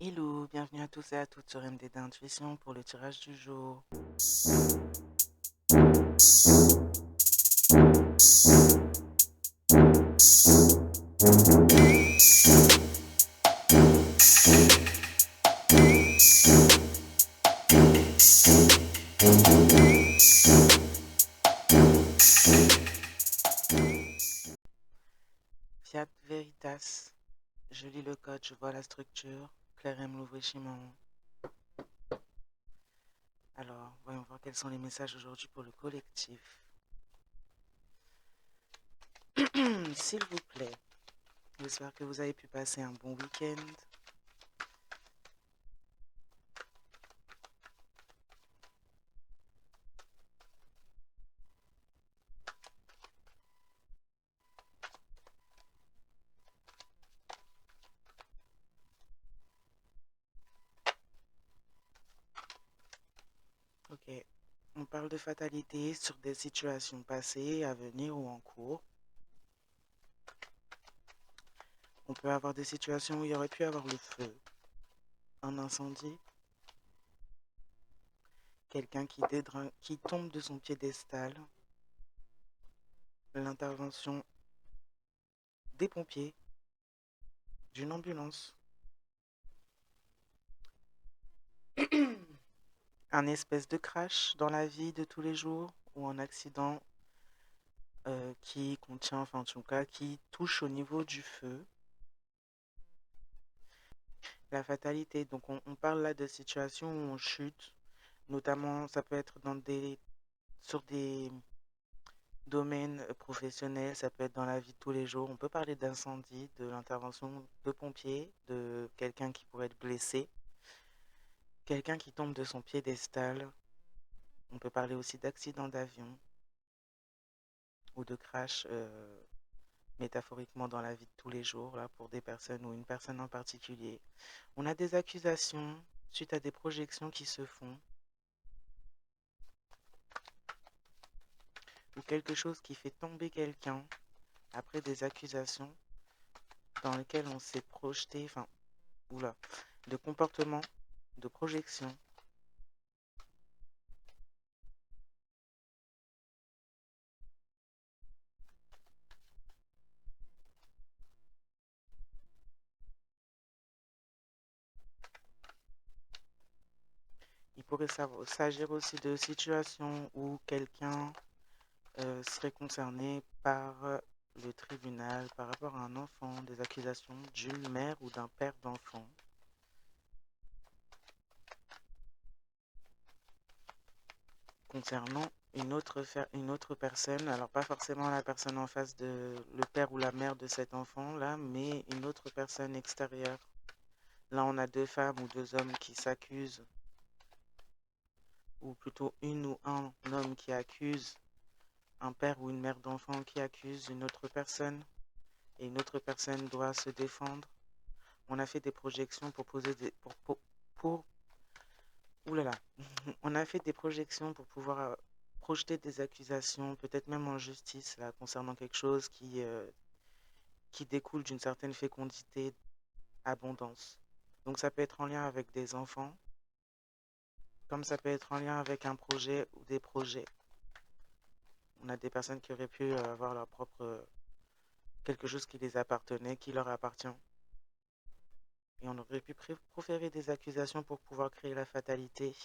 Hello, bienvenue à tous et à toutes sur MD d'Intuition pour le tirage du jour. Fiat Veritas, je lis le code, je vois la structure. Claire M. Louvre-Chimon. Alors, voyons voir quels sont les messages aujourd'hui pour le collectif. S'il vous plaît, j'espère que vous avez pu passer un bon week-end. Ok, on parle de fatalité sur des situations passées, à venir ou en cours. On peut avoir des situations où il y aurait pu avoir le feu, un incendie, quelqu'un qui tombe de son piédestal, l'intervention des pompiers, d'une ambulance, un espèce de crash dans la vie de tous les jours ou un accident qui contient, enfin en tout cas, qui touche au niveau du feu. La fatalité, donc on parle là de situations où on chute, notamment ça peut être sur des domaines professionnels, ça peut être dans la vie de tous les jours. On peut parler d'incendie, de l'intervention de pompiers, de quelqu'un qui pourrait être blessé, quelqu'un qui tombe de son piédestal. On peut parler aussi d'accident d'avion ou de crash métaphoriquement dans la vie de tous les jours, là, pour des personnes ou une personne en particulier. On a des accusations suite à des projections qui se font ou quelque chose qui fait tomber quelqu'un après des accusations dans lesquelles on s'est projeté, enfin, oula, de comportement, de projection. Il pourrait s'agir aussi de situations où quelqu'un serait concerné par le tribunal par rapport à un enfant, des accusations d'une mère ou d'un père d'enfant concernant une autre personne, alors pas forcément la personne en face de le père ou la mère de cet enfant-là, mais une autre personne extérieure. Là, on a deux femmes ou deux hommes qui s'accusent, ou plutôt une ou un homme qui accuse un père ou une mère d'enfant qui accuse une autre personne, et une autre personne doit se défendre. On a fait des projections pour poser des... pour Ouh là là. On a fait des projections pour pouvoir projeter des accusations, peut-être même en justice, là, concernant quelque chose qui découle d'une certaine fécondité, abondance. Donc ça peut être en lien avec des enfants, comme ça peut être en lien avec un projet ou des projets. On a des personnes qui auraient pu avoir leur propre... quelque chose qui les appartenait, qui leur appartient. Et on aurait pu proférer des accusations pour pouvoir créer la fatalité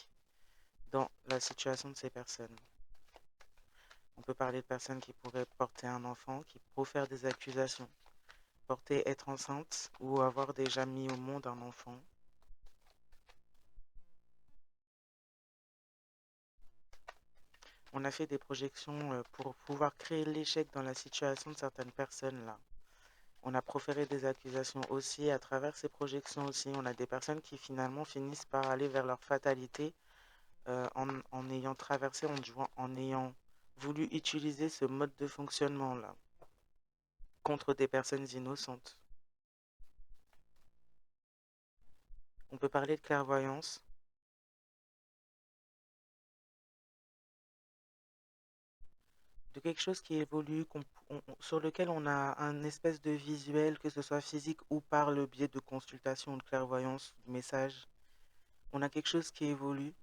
dans la situation de ces personnes. On peut parler de personnes qui pourraient porter un enfant, qui profèrent des accusations, porter être enceinte ou avoir déjà mis au monde un enfant. On a fait des projections pour pouvoir créer l'échec dans la situation de certaines personnes là. On a proféré des accusations aussi à travers ces projections aussi. On a des personnes qui finalement finissent par aller vers leur fatalité en ayant traversé, en ayant voulu utiliser ce mode de fonctionnement là contre des personnes innocentes. On peut parler de clairvoyance, de quelque chose qui évolue, sur lequel on a un espèce de visuel, que ce soit physique ou par le biais de consultation ou de clairvoyance, de message. On a quelque chose qui évolue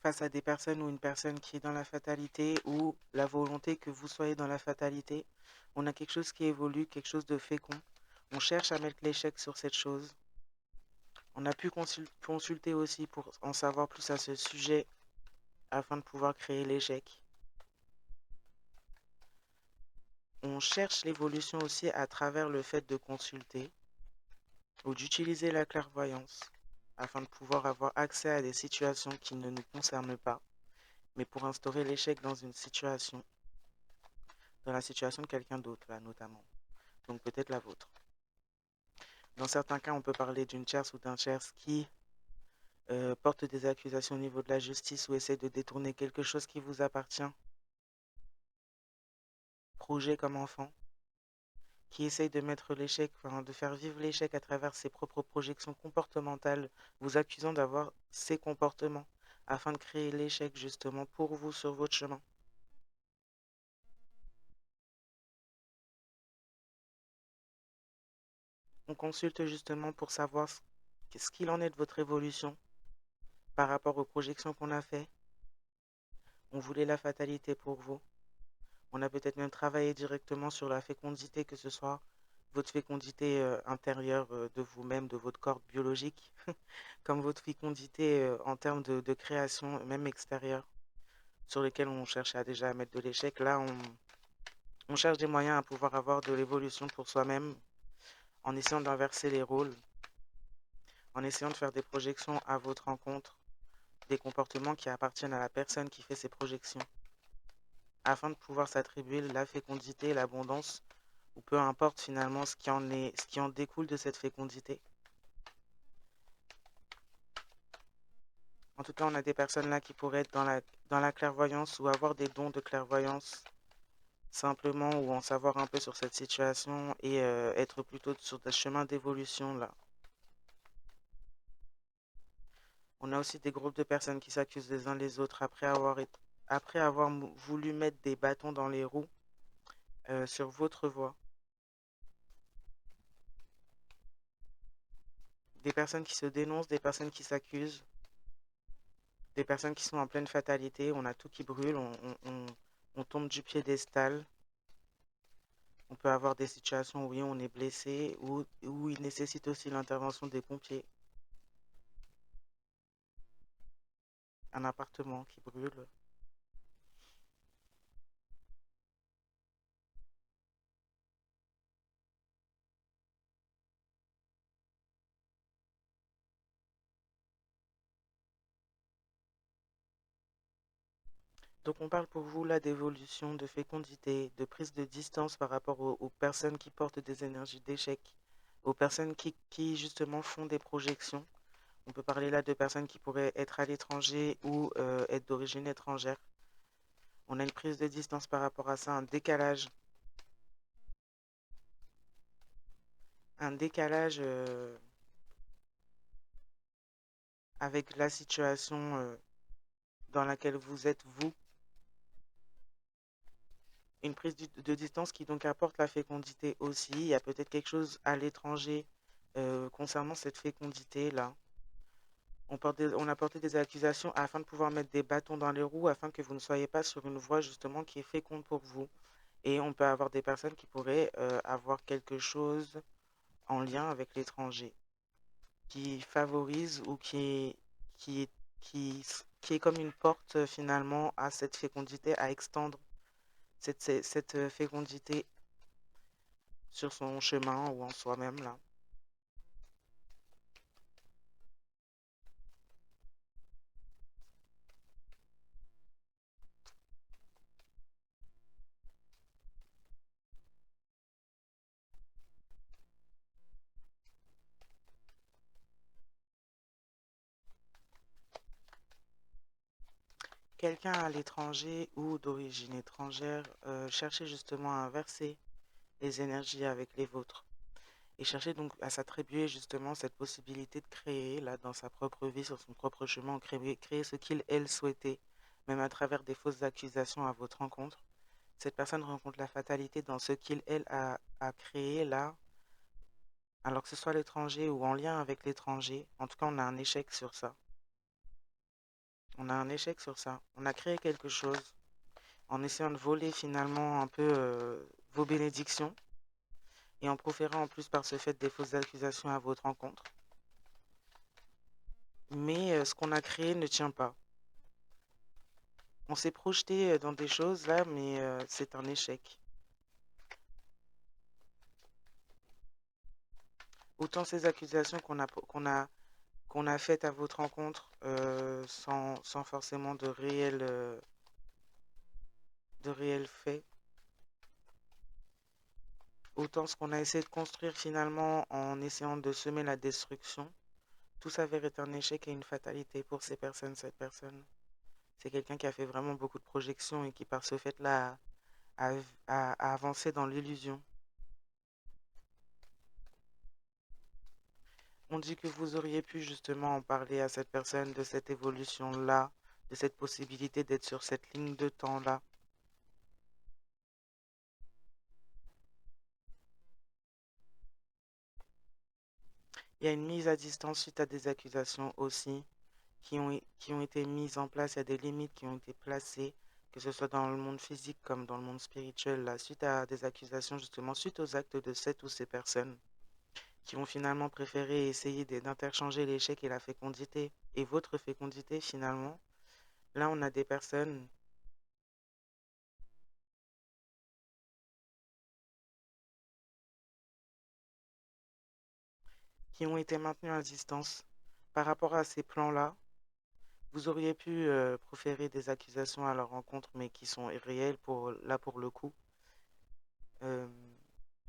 face à des personnes ou une personne qui est dans la fatalité ou la volonté que vous soyez dans la fatalité. On a quelque chose qui évolue, quelque chose de fécond. On cherche à mettre l'échec sur cette chose. On a pu consulter aussi pour en savoir plus à ce sujet afin de pouvoir créer l'échec. On cherche l'évolution aussi à travers le fait de consulter ou d'utiliser la clairvoyance afin de pouvoir avoir accès à des situations qui ne nous concernent pas, mais pour instaurer l'échec dans une situation, dans la situation de quelqu'un d'autre, là notamment, donc peut-être la vôtre. Dans certains cas, on peut parler d'une tierce ou d'un tierce qui porte des accusations au niveau de la justice ou essaie de détourner quelque chose qui vous appartient, projet comme enfant, qui essaye de mettre l'échec, enfin, de faire vivre l'échec à travers ses propres projections comportementales, vous accusant d'avoir ces comportements afin de créer l'échec justement pour vous sur votre chemin. On consulte justement pour savoir ce qu'il en est de votre évolution par rapport aux projections qu'on a fait. On voulait la fatalité pour vous. On a peut-être même travaillé directement sur la fécondité, que ce soit votre fécondité intérieure de vous-même, de votre corps biologique, comme votre fécondité en termes de création, même extérieure, sur lesquels on cherche à déjà mettre de l'échec. Là, on cherche des moyens à pouvoir avoir de l'évolution pour soi-même en essayant d'inverser les rôles, en essayant de faire des projections à votre rencontre, des comportements qui appartiennent à la personne qui fait ces projections, afin de pouvoir s'attribuer la fécondité, l'abondance, ou peu importe finalement ce qui en découle de cette fécondité. En tout cas, on a des personnes là qui pourraient être dans la clairvoyance ou avoir des dons de clairvoyance simplement ou en savoir un peu sur cette situation et être plutôt sur des chemins d'évolution là. On a aussi des groupes de personnes qui s'accusent les uns les autres après avoir voulu mettre des bâtons dans les roues sur votre voie. Des personnes qui se dénoncent, des personnes qui s'accusent, des personnes qui sont en pleine fatalité, on a tout qui brûle, on tombe du piédestal. On peut avoir des situations où oui, on est blessé, où il nécessite aussi l'intervention des pompiers. Un appartement qui brûle. Donc on parle pour vous là d'évolution, de fécondité, de prise de distance par rapport aux personnes qui portent des énergies d'échec, aux personnes qui justement font des projections. On peut parler là de personnes qui pourraient être à l'étranger ou être d'origine étrangère. On a une prise de distance par rapport à ça, un décalage avec la situation dans laquelle vous êtes vous, une prise de distance qui donc apporte la fécondité aussi. Il y a peut-être quelque chose à l'étranger concernant cette fécondité-là. On a porté des accusations afin de pouvoir mettre des bâtons dans les roues, afin que vous ne soyez pas sur une voie justement qui est féconde pour vous. Et on peut avoir des personnes qui pourraient avoir quelque chose en lien avec l'étranger, qui favorise ou qui, qui, qui est comme une porte finalement à cette fécondité, à extendre cette fécondité sur son chemin ou en soi-même là. Quelqu'un à l'étranger ou d'origine étrangère cherchait justement à inverser les énergies avec les vôtres et cherchait donc à s'attribuer justement cette possibilité de créer là dans sa propre vie, sur son propre chemin, créer ce qu'il, elle souhaitait, même à travers des fausses accusations à votre rencontre. Cette personne rencontre la fatalité dans ce qu'il, elle, a créé là, alors que ce soit à l'étranger ou en lien avec l'étranger. En tout cas, on a un échec sur ça. On a un échec sur ça. On a créé quelque chose en essayant de voler finalement un peu vos bénédictions et en proférant en plus par ce fait des fausses accusations à votre rencontre. Mais ce qu'on a créé ne tient pas. On s'est projeté dans des choses là, mais c'est un échec. Autant ces accusations qu'on a faites à votre rencontre sans forcément de réels faits, autant ce qu'on a essayé de construire finalement en essayant de semer la destruction, tout s'avère être un échec et une fatalité pour ces personnes, cette personne. C'est quelqu'un qui a fait vraiment beaucoup de projections et qui par ce fait-là a avancé dans l'illusion. On dit que vous auriez pu justement en parler à cette personne de cette évolution-là, de cette possibilité d'être sur cette ligne de temps-là. Il y a une mise à distance suite à des accusations aussi qui ont été mises en place. Il y a des limites qui ont été placées, que ce soit dans le monde physique comme dans le monde spirituel, là, suite à des accusations justement, suite aux actes de cette ou ces personnes qui ont finalement préféré essayer d'interchanger l'échec et la fécondité et votre fécondité finalement. Là, on a des personnes qui ont été maintenues à distance par rapport à ces plans-là. Vous auriez pu proférer des accusations à leur rencontre, mais qui sont irréelles là pour le coup, euh,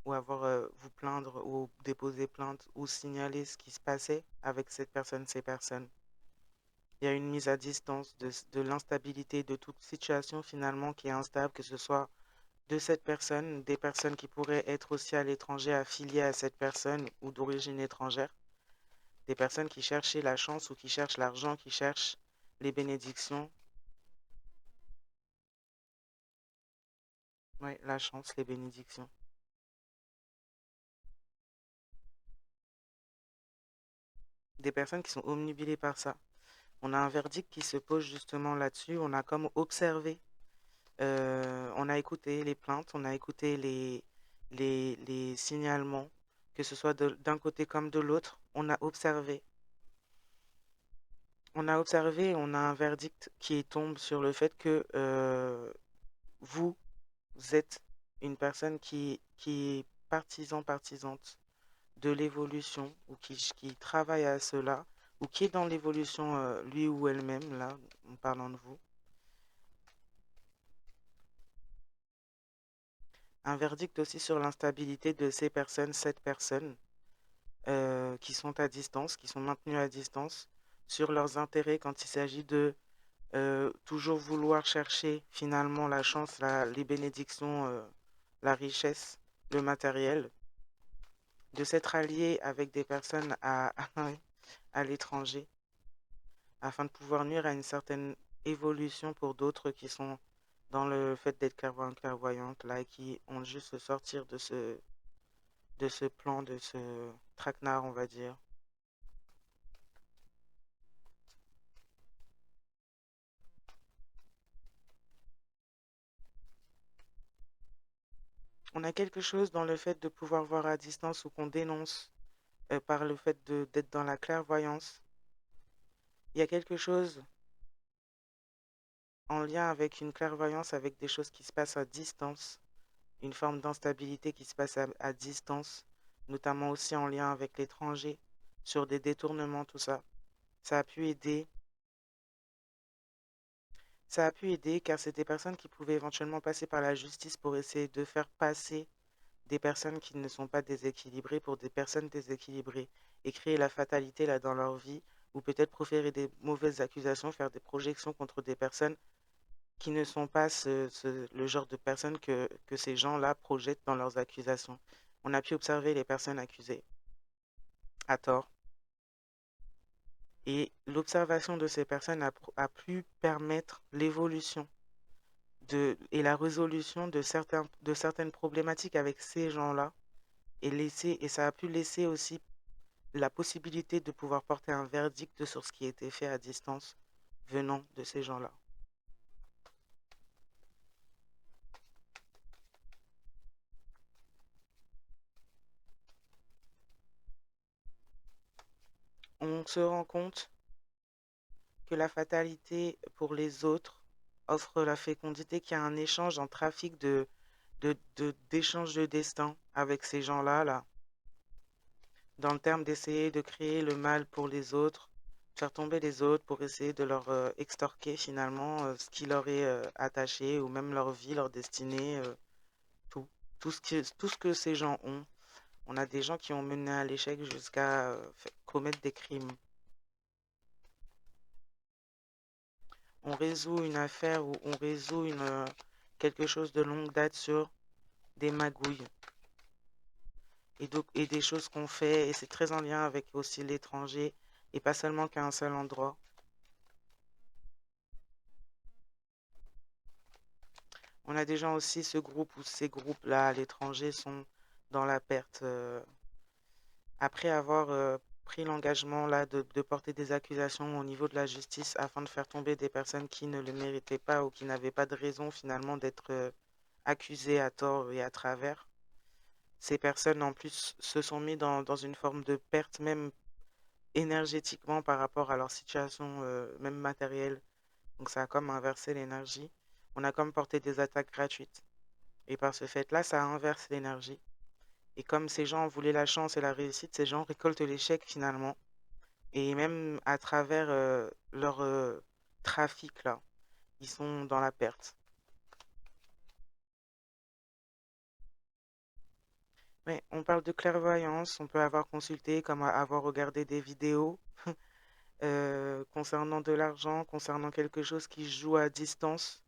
ou avoir vous plaindre ou déposer plainte ou signaler ce qui se passait avec cette personne, ces personnes. Il y a une mise à distance de l'instabilité, de toute situation finalement qui est instable, que ce soit de cette personne, des personnes qui pourraient être aussi à l'étranger affiliées à cette personne ou d'origine étrangère, des personnes qui cherchaient la chance ou qui cherchent l'argent, qui cherchent les bénédictions. Oui, la chance, les bénédictions. Des personnes qui sont omnubilées par ça. On a un verdict qui se pose justement là-dessus. On a comme observé, on a écouté les plaintes, on a écouté les signalements, que ce soit d'un côté comme de l'autre. On a observé. On a observé, on a un verdict qui tombe sur le fait que vous êtes une personne qui est partisante de l'évolution ou qui travaille à cela ou qui est dans l'évolution lui ou elle-même, là, en parlant de vous. Un verdict aussi sur l'instabilité de ces personnes, cette personne, qui sont à distance, qui sont maintenues à distance, sur leurs intérêts quand il s'agit de toujours vouloir chercher finalement la chance, les bénédictions, la richesse, le matériel, de s'être allié avec des personnes à l'étranger afin de pouvoir nuire à une certaine évolution pour d'autres qui sont dans le fait d'être clairvoyants, clairvoyantes, là, et qui ont juste se sortir de ce plan, de ce traquenard, on va dire. On a quelque chose dans le fait de pouvoir voir à distance ou qu'on dénonce par le fait d'être dans la clairvoyance. Il y a quelque chose en lien avec une clairvoyance, avec des choses qui se passent à distance, une forme d'instabilité qui se passe à distance, notamment aussi en lien avec l'étranger, sur des détournements, tout ça. Ça a pu aider. Ça a pu aider car c'est des personnes qui pouvaient éventuellement passer par la justice pour essayer de faire passer des personnes qui ne sont pas déséquilibrées pour des personnes déséquilibrées et créer la fatalité là dans leur vie ou peut-être proférer des mauvaises accusations, faire des projections contre des personnes qui ne sont pas le genre de personnes que ces gens-là projettent dans leurs accusations. On a pu observer les personnes accusées à tort et l'observation de ces personnes a pu permettre l'évolution et la résolution de certaines problématiques avec ces gens-là et ça a pu laisser aussi la possibilité de pouvoir porter un verdict sur ce qui était fait à distance venant de ces gens-là. On se rend compte que la fatalité pour les autres offre la fécondité, qu'il y a un échange, un trafic d'échange de destin avec ces gens-là, là, dans le terme d'essayer de créer le mal pour les autres, faire tomber les autres pour essayer de leur extorquer finalement ce qui leur est attaché, ou même leur vie, leur destinée, tout. Tout ce que ces gens ont. On a des gens qui ont mené à l'échec jusqu'à commettre des crimes. On résout une affaire ou on résout quelque chose de longue date sur des magouilles et des choses qu'on fait, et c'est très en lien avec aussi l'étranger et pas seulement qu'à un seul endroit. On a des gens aussi, ce groupe ou ces groupes-là à l'étranger sont dans la perte. Après avoir pris l'engagement là de porter des accusations au niveau de la justice afin de faire tomber des personnes qui ne le méritaient pas ou qui n'avaient pas de raison finalement d'être accusées à tort et à travers. Ces personnes en plus se sont mis dans une forme de perte même énergétiquement par rapport à leur situation même matérielle. Donc ça a comme inversé l'énergie. On a comme porté des attaques gratuites. Et par ce fait-là, ça inverse l'énergie. Et comme ces gens voulaient la chance et la réussite, ces gens récoltent l'échec finalement. Et même à travers leur trafic, là, ils sont dans la perte. Mais on parle de clairvoyance, on peut avoir consulté, comme avoir regardé des vidéos concernant de l'argent, concernant quelque chose qui se joue à distance,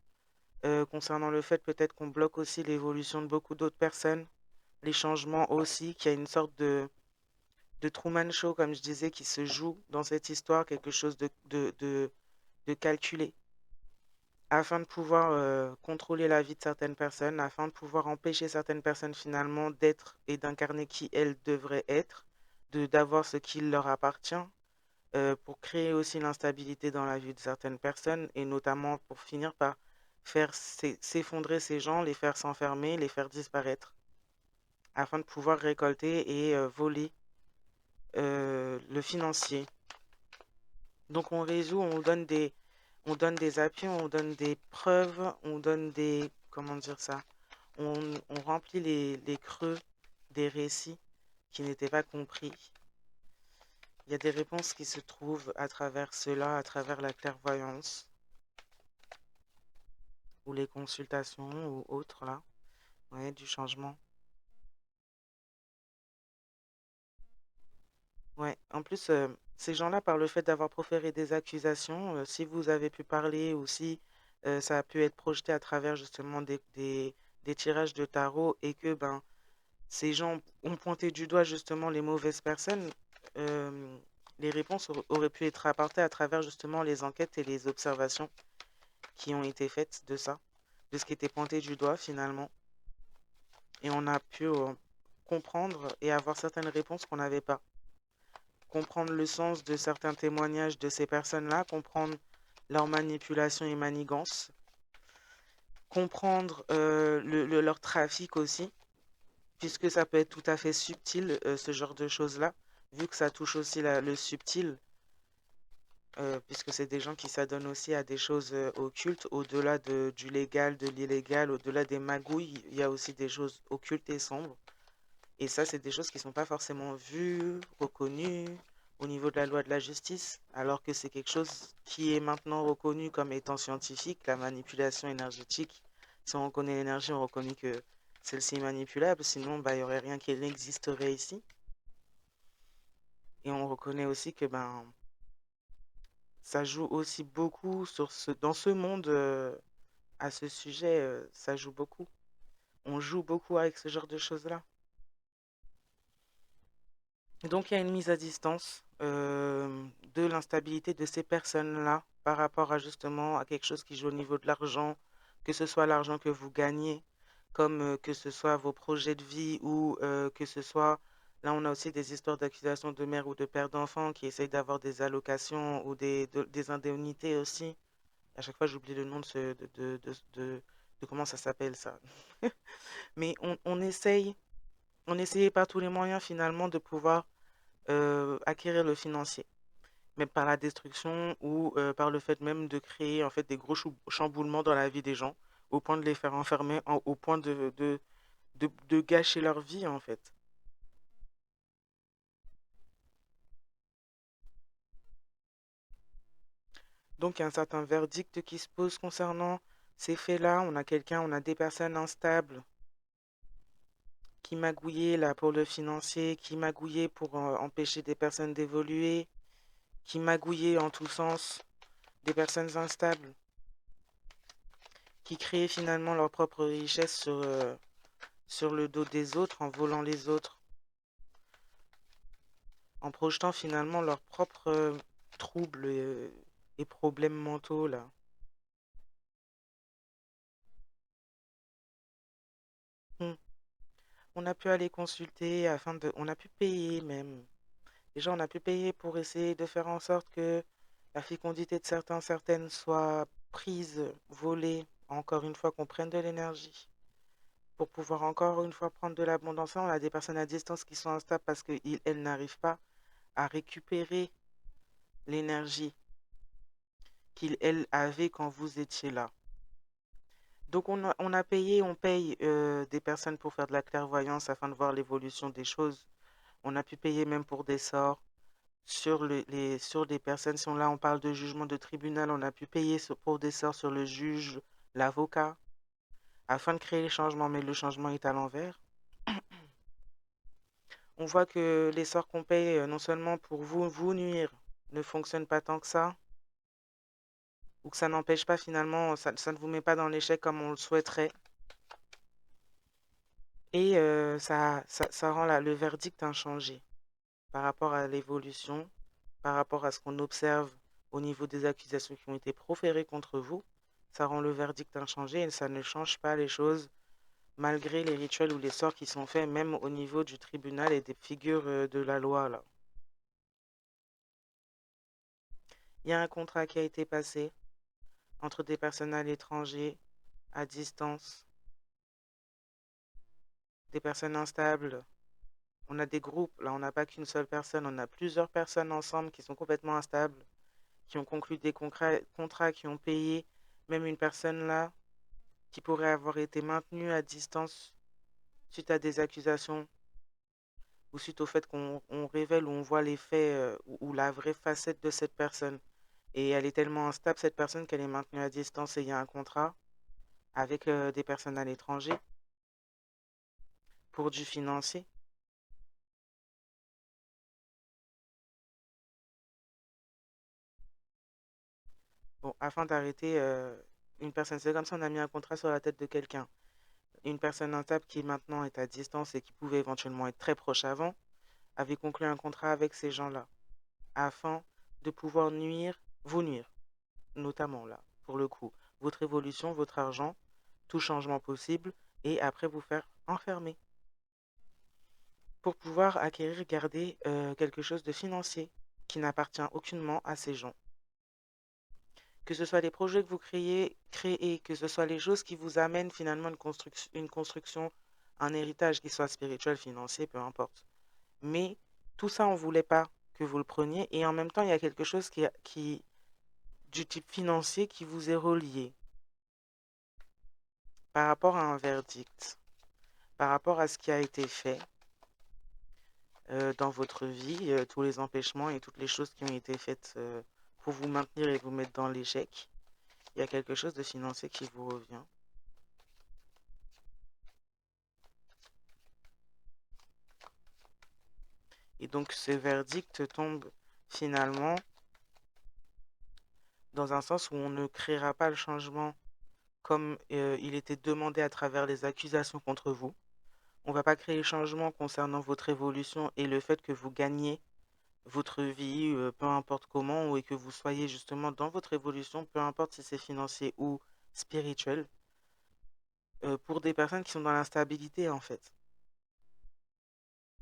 concernant le fait peut-être qu'on bloque aussi l'évolution de beaucoup d'autres personnes, les changements aussi, qu'il y a une sorte de Truman Show, comme je disais, qui se joue dans cette histoire, quelque chose de calculé, afin de pouvoir contrôler la vie de certaines personnes, afin de pouvoir empêcher certaines personnes finalement d'être et d'incarner qui elles devraient être, d'avoir ce qui leur appartient, pour créer aussi l'instabilité dans la vie de certaines personnes et notamment pour finir par faire s'effondrer ces gens, les faire s'enfermer, les faire disparaître, afin de pouvoir récolter et voler le financier. Donc on résout, on donne des appuis, on donne des preuves, on donne des, comment dire ça, on remplit les creux des récits qui n'étaient pas compris. Il y a des réponses qui se trouvent à travers cela, à travers la clairvoyance ou les consultations ou autres là, ouais, du changement. Ouais, en plus, ces gens-là, par le fait d'avoir proféré des accusations, si vous avez pu parler ou si ça a pu être projeté à travers justement des tirages de tarot et que ben, ces gens ont pointé du doigt justement les mauvaises personnes, euh, les réponses auraient pu être apportées à travers justement les enquêtes et les observations qui ont été faites de ça, de ce qui était pointé du doigt finalement. Et on a pu comprendre et avoir certaines réponses qu'on n'avait pas. Comprendre le sens de certains témoignages de ces personnes-là, comprendre leur manipulation et manigance, comprendre leur trafic aussi, puisque ça peut être tout à fait subtil, ce genre de choses-là, vu que ça touche aussi le subtil, puisque c'est des gens qui s'adonnent aussi à des choses occultes, au-delà du légal, de l'illégal, au-delà des magouilles, il y a aussi des choses occultes et sombres. Et ça, c'est des choses qui ne sont pas forcément vues, reconnues au niveau de la loi de la justice, alors que c'est quelque chose qui est maintenant reconnu comme étant scientifique, la manipulation énergétique. Si on reconnaît l'énergie, on reconnaît que celle-ci est manipulable, sinon bah, il n'y aurait rien qui existerait ici. Et on reconnaît aussi que ben, ça joue aussi beaucoup dans ce monde à ce sujet, ça joue beaucoup. On joue beaucoup avec ce genre de choses-là. Donc, il y a une mise à distance de l'instabilité de ces personnes-là par rapport à justement à quelque chose qui joue au niveau de l'argent, que ce soit l'argent que vous gagnez, comme que ce soit vos projets de vie ou que ce soit, là on a aussi des histoires d'accusation de mère ou de père d'enfant qui essayent d'avoir des allocations ou des indemnités aussi. À chaque fois j'oublie le nom de comment ça s'appelle ça. Mais on essaye par tous les moyens finalement de pouvoir acquérir le financier, même par la destruction ou par le fait même de créer en fait des gros chamboulements dans la vie des gens, au point de les faire enfermer, au point de gâcher leur vie en fait. Donc il y a un certain verdict qui se pose concernant ces faits-là. On a des personnes instables qui magouillaient là pour le financier, qui magouillaient pour empêcher des personnes d'évoluer, qui magouillaient en tous sens des personnes instables, qui créaient finalement leur propre richesse sur le dos des autres, en volant les autres, en projetant finalement leurs propres troubles et problèmes mentaux là. Hmm. On a pu aller consulter on a pu payer même. Déjà, on a pu payer pour essayer de faire en sorte que la fécondité de certaines soit prise, volée, encore une fois qu'on prenne de l'énergie. Pour pouvoir encore une fois prendre de l'abondance, on a des personnes à distance qui sont instables parce qu'elles n'arrivent pas à récupérer l'énergie qu'ils, elles, avaient quand vous étiez là. Donc on a payé, on paye des personnes pour faire de la clairvoyance afin de voir l'évolution des choses. On a pu payer même pour des sorts sur sur des personnes. Si on parle de jugement de tribunal, on a pu payer pour des sorts sur le juge, l'avocat, afin de créer les changements, mais le changement est à l'envers. On voit que les sorts qu'on paye, non seulement pour vous nuire, ne fonctionnent pas tant que ça, ou que ça n'empêche pas finalement, ça ne vous met pas dans l'échec comme on le souhaiterait. Et ça rend le verdict inchangé par rapport à l'évolution, par rapport à ce qu'on observe au niveau des accusations qui ont été proférées contre vous. Ça rend le verdict inchangé et ça ne change pas les choses malgré les rituels ou les sorts qui sont faits, même au niveau du tribunal et des figures de la loi, là. Il y a un contrat qui a été passé entre des personnes à l'étranger, à distance, des personnes instables. On a des groupes, là on n'a pas qu'une seule personne, on a plusieurs personnes ensemble qui sont complètement instables, qui ont conclu des contrats, qui ont payé, même une personne là qui pourrait avoir été maintenue à distance suite à des accusations ou suite au fait qu'on révèle ou on voit les faits ou la vraie facette de cette personne. Et elle est tellement instable, cette personne, qu'elle est maintenue à distance et il y a un contrat avec des personnes à l'étranger pour du financier. Bon, afin d'arrêter une personne, c'est comme ça on a mis un contrat sur la tête de quelqu'un. Une personne instable qui maintenant est à distance et qui pouvait éventuellement être très proche avant, avait conclu un contrat avec ces gens-là afin de pouvoir vous nuire, notamment là, pour le coup, votre évolution, votre argent, tout changement possible, et après vous faire enfermer pour pouvoir acquérir, garder quelque chose de financier qui n'appartient aucunement à ces gens. Que ce soit les projets que vous créez, que ce soit les choses qui vous amènent finalement une construction, un héritage qui soit spirituel, financier, peu importe. Mais tout ça, on ne voulait pas que vous le preniez. Et en même temps, il y a quelque chose du type financier qui vous est relié par rapport à un verdict, par rapport à ce qui a été fait dans votre vie, tous les empêchements et toutes les choses qui ont été faites pour vous maintenir et vous mettre dans l'échec. Il y a quelque chose de financier qui vous revient. Et donc ce verdict tombe finalement dans un sens où on ne créera pas le changement comme il était demandé à travers les accusations contre vous. On ne va pas créer le changement concernant votre évolution et le fait que vous gagnez votre vie, peu importe comment, et que vous soyez justement dans votre évolution, peu importe si c'est financier ou spirituel. pour des personnes qui sont dans l'instabilité, en fait,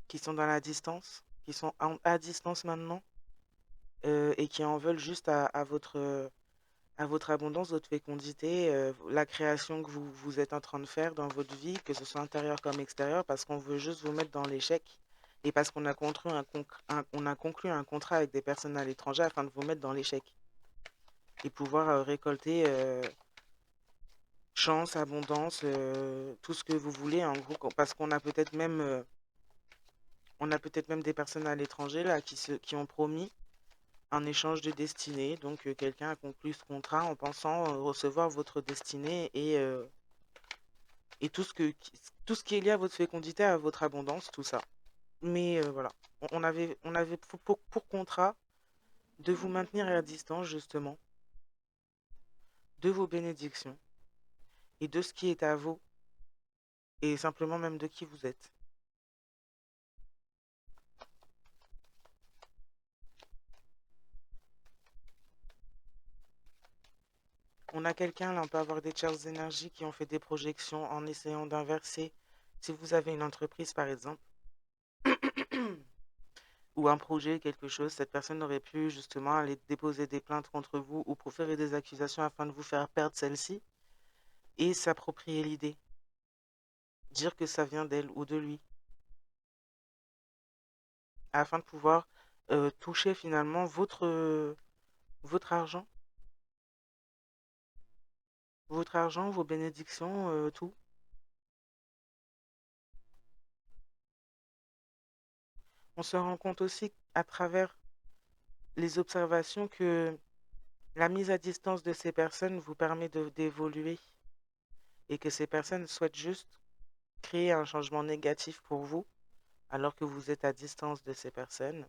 qui sont dans la distance, qui sont à distance maintenant, et qui en veulent juste à votre abondance, votre fécondité, la création que vous êtes en train de faire dans votre vie, que ce soit intérieur comme extérieur, parce qu'on veut juste vous mettre dans l'échec et parce qu'on a on a conclu un contrat avec des personnes à l'étranger afin de vous mettre dans l'échec et pouvoir récolter chance, abondance, tout ce que vous voulez, en gros, parce qu'on a peut-être même, on a peut-être même des personnes à l'étranger là qui ont promis un échange de destinée. Donc quelqu'un a conclu ce contrat en pensant recevoir votre destinée et tout ce qui est lié à votre fécondité, à votre abondance, tout ça. Mais voilà, on avait pour contrat de vous maintenir à distance justement de vos bénédictions et de ce qui est à vous et simplement même de qui vous êtes. On a quelqu'un là, on peut avoir des charges énergie qui ont fait des projections en essayant d'inverser. Si vous avez une entreprise par exemple, ou un projet, quelque chose, cette personne aurait pu justement aller déposer des plaintes contre vous ou proférer des accusations afin de vous faire perdre celle-ci et s'approprier l'idée, dire que ça vient d'elle ou de lui, afin de pouvoir toucher finalement votre argent, vos bénédictions, tout. On se rend compte aussi à travers les observations que la mise à distance de ces personnes vous permet d'évoluer et que ces personnes souhaitent juste créer un changement négatif pour vous alors que vous êtes à distance de ces personnes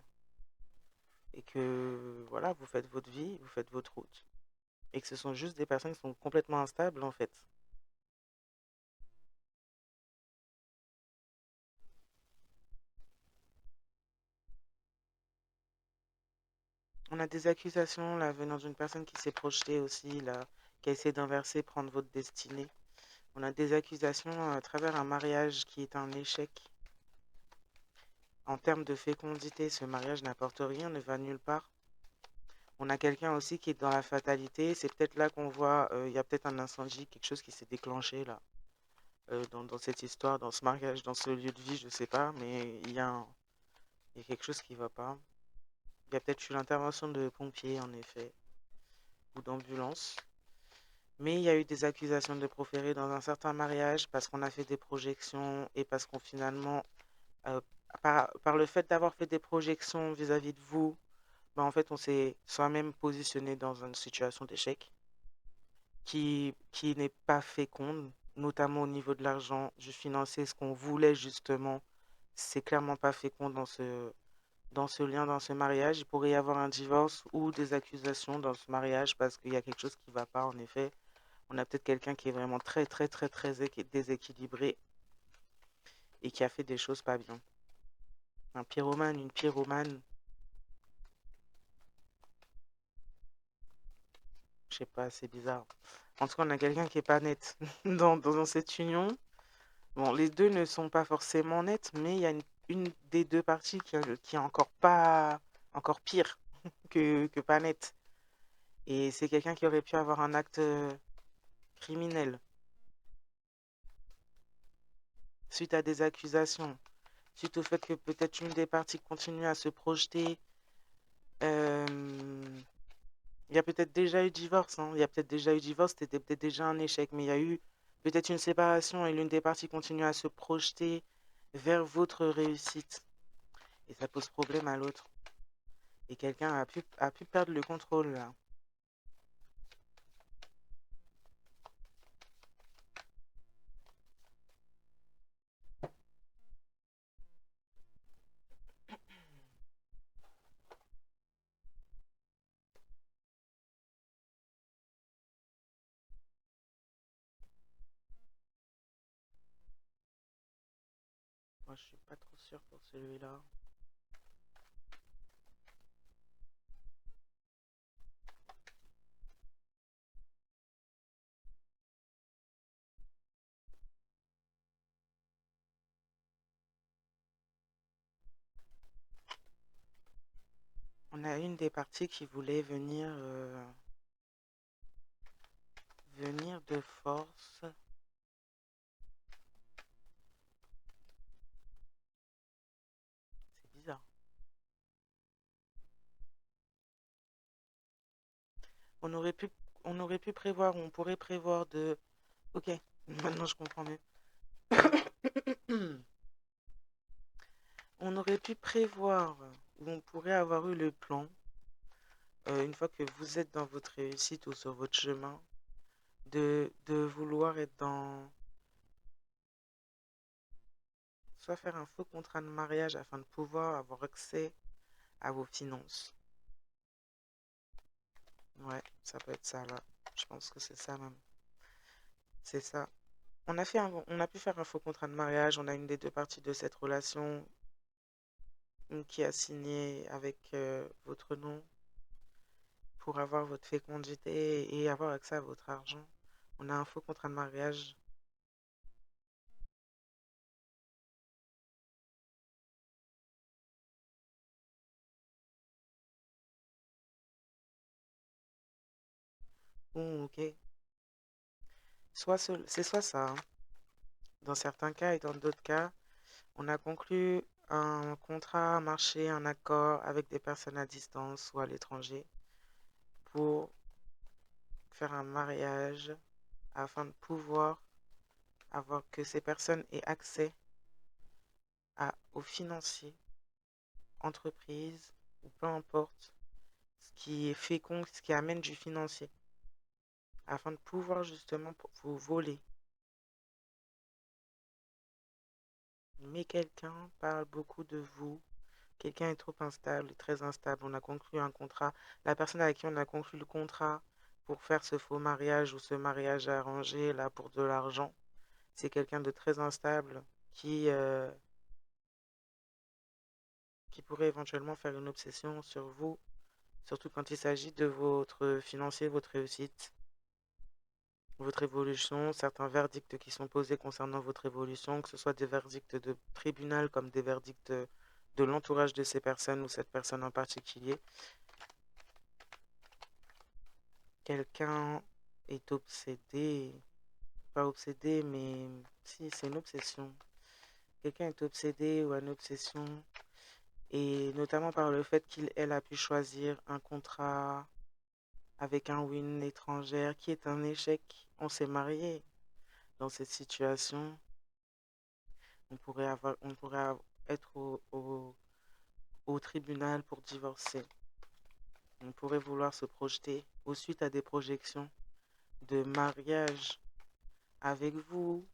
et que voilà, vous faites votre vie, vous faites votre route et que ce sont juste des personnes qui sont complètement instables en fait. On a des accusations là venant d'une personne qui s'est projetée aussi là, qui a essayé d'inverser, prendre votre destinée. On a des accusations à travers un mariage qui est un échec. En termes de fécondité, ce mariage n'apporte rien, ne va nulle part. On a quelqu'un aussi qui est dans la fatalité. C'est peut-être là qu'on voit, il y a peut-être un incendie, quelque chose qui s'est déclenché là, dans cette histoire, dans ce mariage, dans ce lieu de vie, je sais pas, mais il y a quelque chose qui va pas. Il y a peut-être eu l'intervention de pompiers, en effet, ou d'ambulance. Mais il y a eu des accusations de proférés dans un certain mariage parce qu'on a fait des projections et parce qu'on finalement, euh, par le fait d'avoir fait des projections vis-à-vis de vous, ben en fait, on s'est soi-même positionné dans une situation d'échec qui n'est pas féconde, notamment au niveau de l'argent, du financier, ce qu'on voulait justement, c'est clairement pas fécond dans ce lien, dans ce mariage. Il pourrait y avoir un divorce ou des accusations dans ce mariage parce qu'il y a quelque chose qui ne va pas, en effet. On a peut-être quelqu'un qui est vraiment très, très, très, très déséquilibré et qui a fait des choses pas bien. Un pyromane, une pyromane, je sais pas, c'est bizarre. En tout cas, on a quelqu'un qui est pas net dans cette union. Bon, les deux ne sont pas forcément nets, mais il y a une des deux parties qui est encore pas, encore pire que pas nette. Et c'est quelqu'un qui aurait pu avoir un acte criminel suite à des accusations, suite au fait que peut-être une des parties continue à se projeter. euh, il y a peut-être déjà eu divorce, hein. Il y a peut-être déjà eu divorce, c'était peut-être déjà un échec, mais il y a eu peut-être une séparation et l'une des parties continue à se projeter vers votre réussite. Et ça pose problème à l'autre. Et quelqu'un a pu perdre le contrôle là. Moi, je suis pas trop sûr pour celui-là. a une des parties qui voulait venir de force. C'est bizarre. On aurait pu, on aurait pu prévoir, on pourrait prévoir de... Ok, maintenant je comprends mieux. On aurait pu prévoir, ou on pourrait avoir eu le plan, une fois que vous êtes dans votre réussite ou sur votre chemin, de vouloir être dans... Soit faire un faux contrat de mariage afin de pouvoir avoir accès à vos finances. Ouais, ça peut être ça là. Je pense que c'est ça même. C'est ça. On a pu faire un faux contrat de mariage. On a une des deux parties de cette relation qui a signé avec votre nom pour avoir votre fécondité et avoir accès à votre argent. On a un faux contrat de mariage. Ok. C'est soit ça, hein. Dans certains cas et dans d'autres cas, on a conclu un contrat, un marché, un accord avec des personnes à distance ou à l'étranger pour faire un mariage afin de pouvoir avoir que ces personnes aient accès aux financiers, entreprises ou peu importe, ce qui est fécond, ce qui amène du financier, afin de pouvoir justement vous voler. Mais quelqu'un parle beaucoup de vous. Quelqu'un est trop instable, très instable. On a conclu un contrat. La personne avec qui on a conclu le contrat pour faire ce faux mariage ou ce mariage arrangé là pour de l'argent, c'est quelqu'un de très instable qui pourrait éventuellement faire une obsession sur vous, surtout quand il s'agit de votre financier, votre réussite, votre évolution, certains verdicts qui sont posés concernant votre évolution, que ce soit des verdicts de tribunal comme des verdicts de l'entourage de ces personnes ou cette personne en particulier. Quelqu'un est obsédé, pas obsédé, mais si, c'est une obsession. Quelqu'un est obsédé ou une obsession, et notamment par le fait elle a pu choisir un contrat avec un win étrangère qui est un échec. On s'est marié dans cette situation. On pourrait être au tribunal pour divorcer. On pourrait vouloir se projeter ou suite à des projections de mariage avec vous,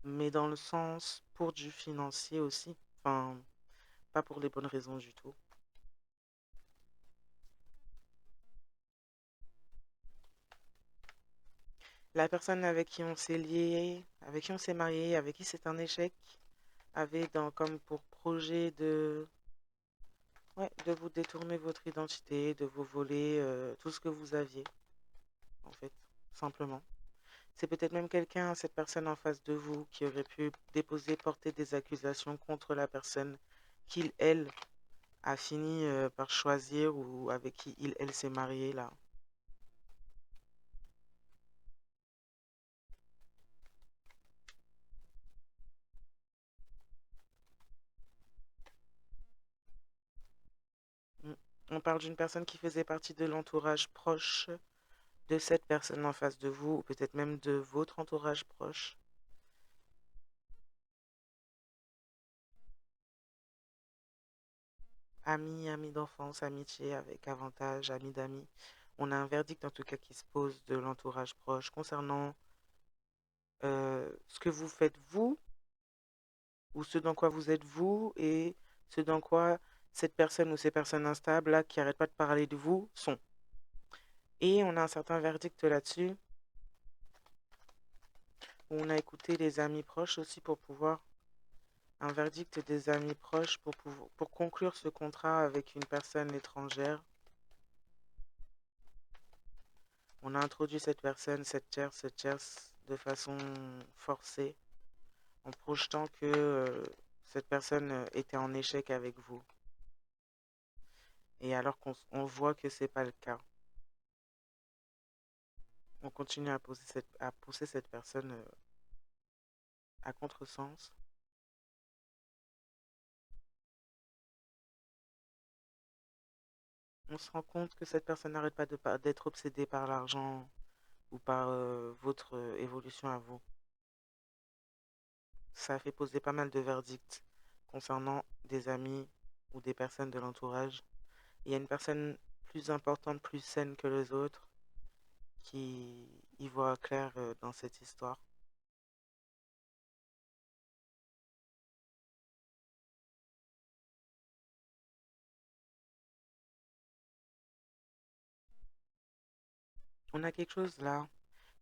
mais dans le sens pour du financier aussi. Enfin, pas pour les bonnes raisons du tout. La personne avec qui on s'est lié, avec qui on s'est marié, avec qui c'est un échec, avait comme pour projet ouais, de vous détourner votre identité, de vous voler tout ce que vous aviez, en fait, simplement. C'est peut-être même quelqu'un, cette personne en face de vous, qui aurait pu déposer, porter des accusations contre la personne qu'il, elle, a fini par choisir ou avec qui il, elle s'est mariée là. Mm. On parle d'une personne qui faisait partie de l'entourage proche de cette personne en face de vous, ou peut-être même de votre entourage proche. Amis, amis d'enfance, amitié avec avantage, amis d'amis. On a un verdict en tout cas qui se pose de l'entourage proche concernant ce que vous faites vous, ou ce dans quoi vous êtes vous, et ce dans quoi cette personne ou ces personnes instables là qui n'arrêtent pas de parler de vous sont. Et on a un certain verdict là-dessus, où on a écouté les amis proches aussi pour pouvoir un verdict des amis proches pour conclure ce contrat avec une personne étrangère. On a introduit cette personne, cette tierce, de façon forcée, en projetant que cette personne était en échec avec vous. Et alors qu'on voit que c'est pas le cas, on continue à pousser cette personne à contresens. On se rend compte que cette personne n'arrête pas d'être obsédée par l'argent ou par votre évolution à vous. Ça a fait poser pas mal de verdicts concernant des amis ou des personnes de l'entourage. Il y a une personne plus importante, plus saine que les autres qui y voit clair dans cette histoire. On a quelque chose là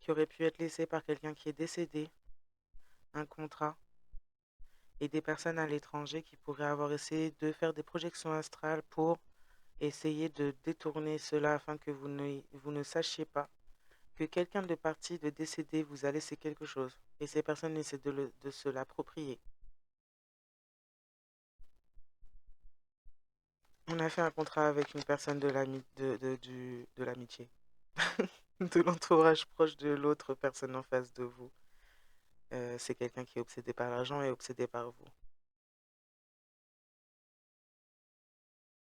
qui aurait pu être laissé par quelqu'un qui est décédé, un contrat, et des personnes à l'étranger qui pourraient avoir essayé de faire des projections astrales pour essayer de détourner cela afin que vous ne sachiez pas que quelqu'un de parti, de décédé, vous a laissé quelque chose. Et ces personnes essaient de se l'approprier. On a fait un contrat avec une personne de l'amitié, de l'entourage proche de l'autre personne en face de vous. C'est quelqu'un qui est obsédé par l'argent et obsédé par vous.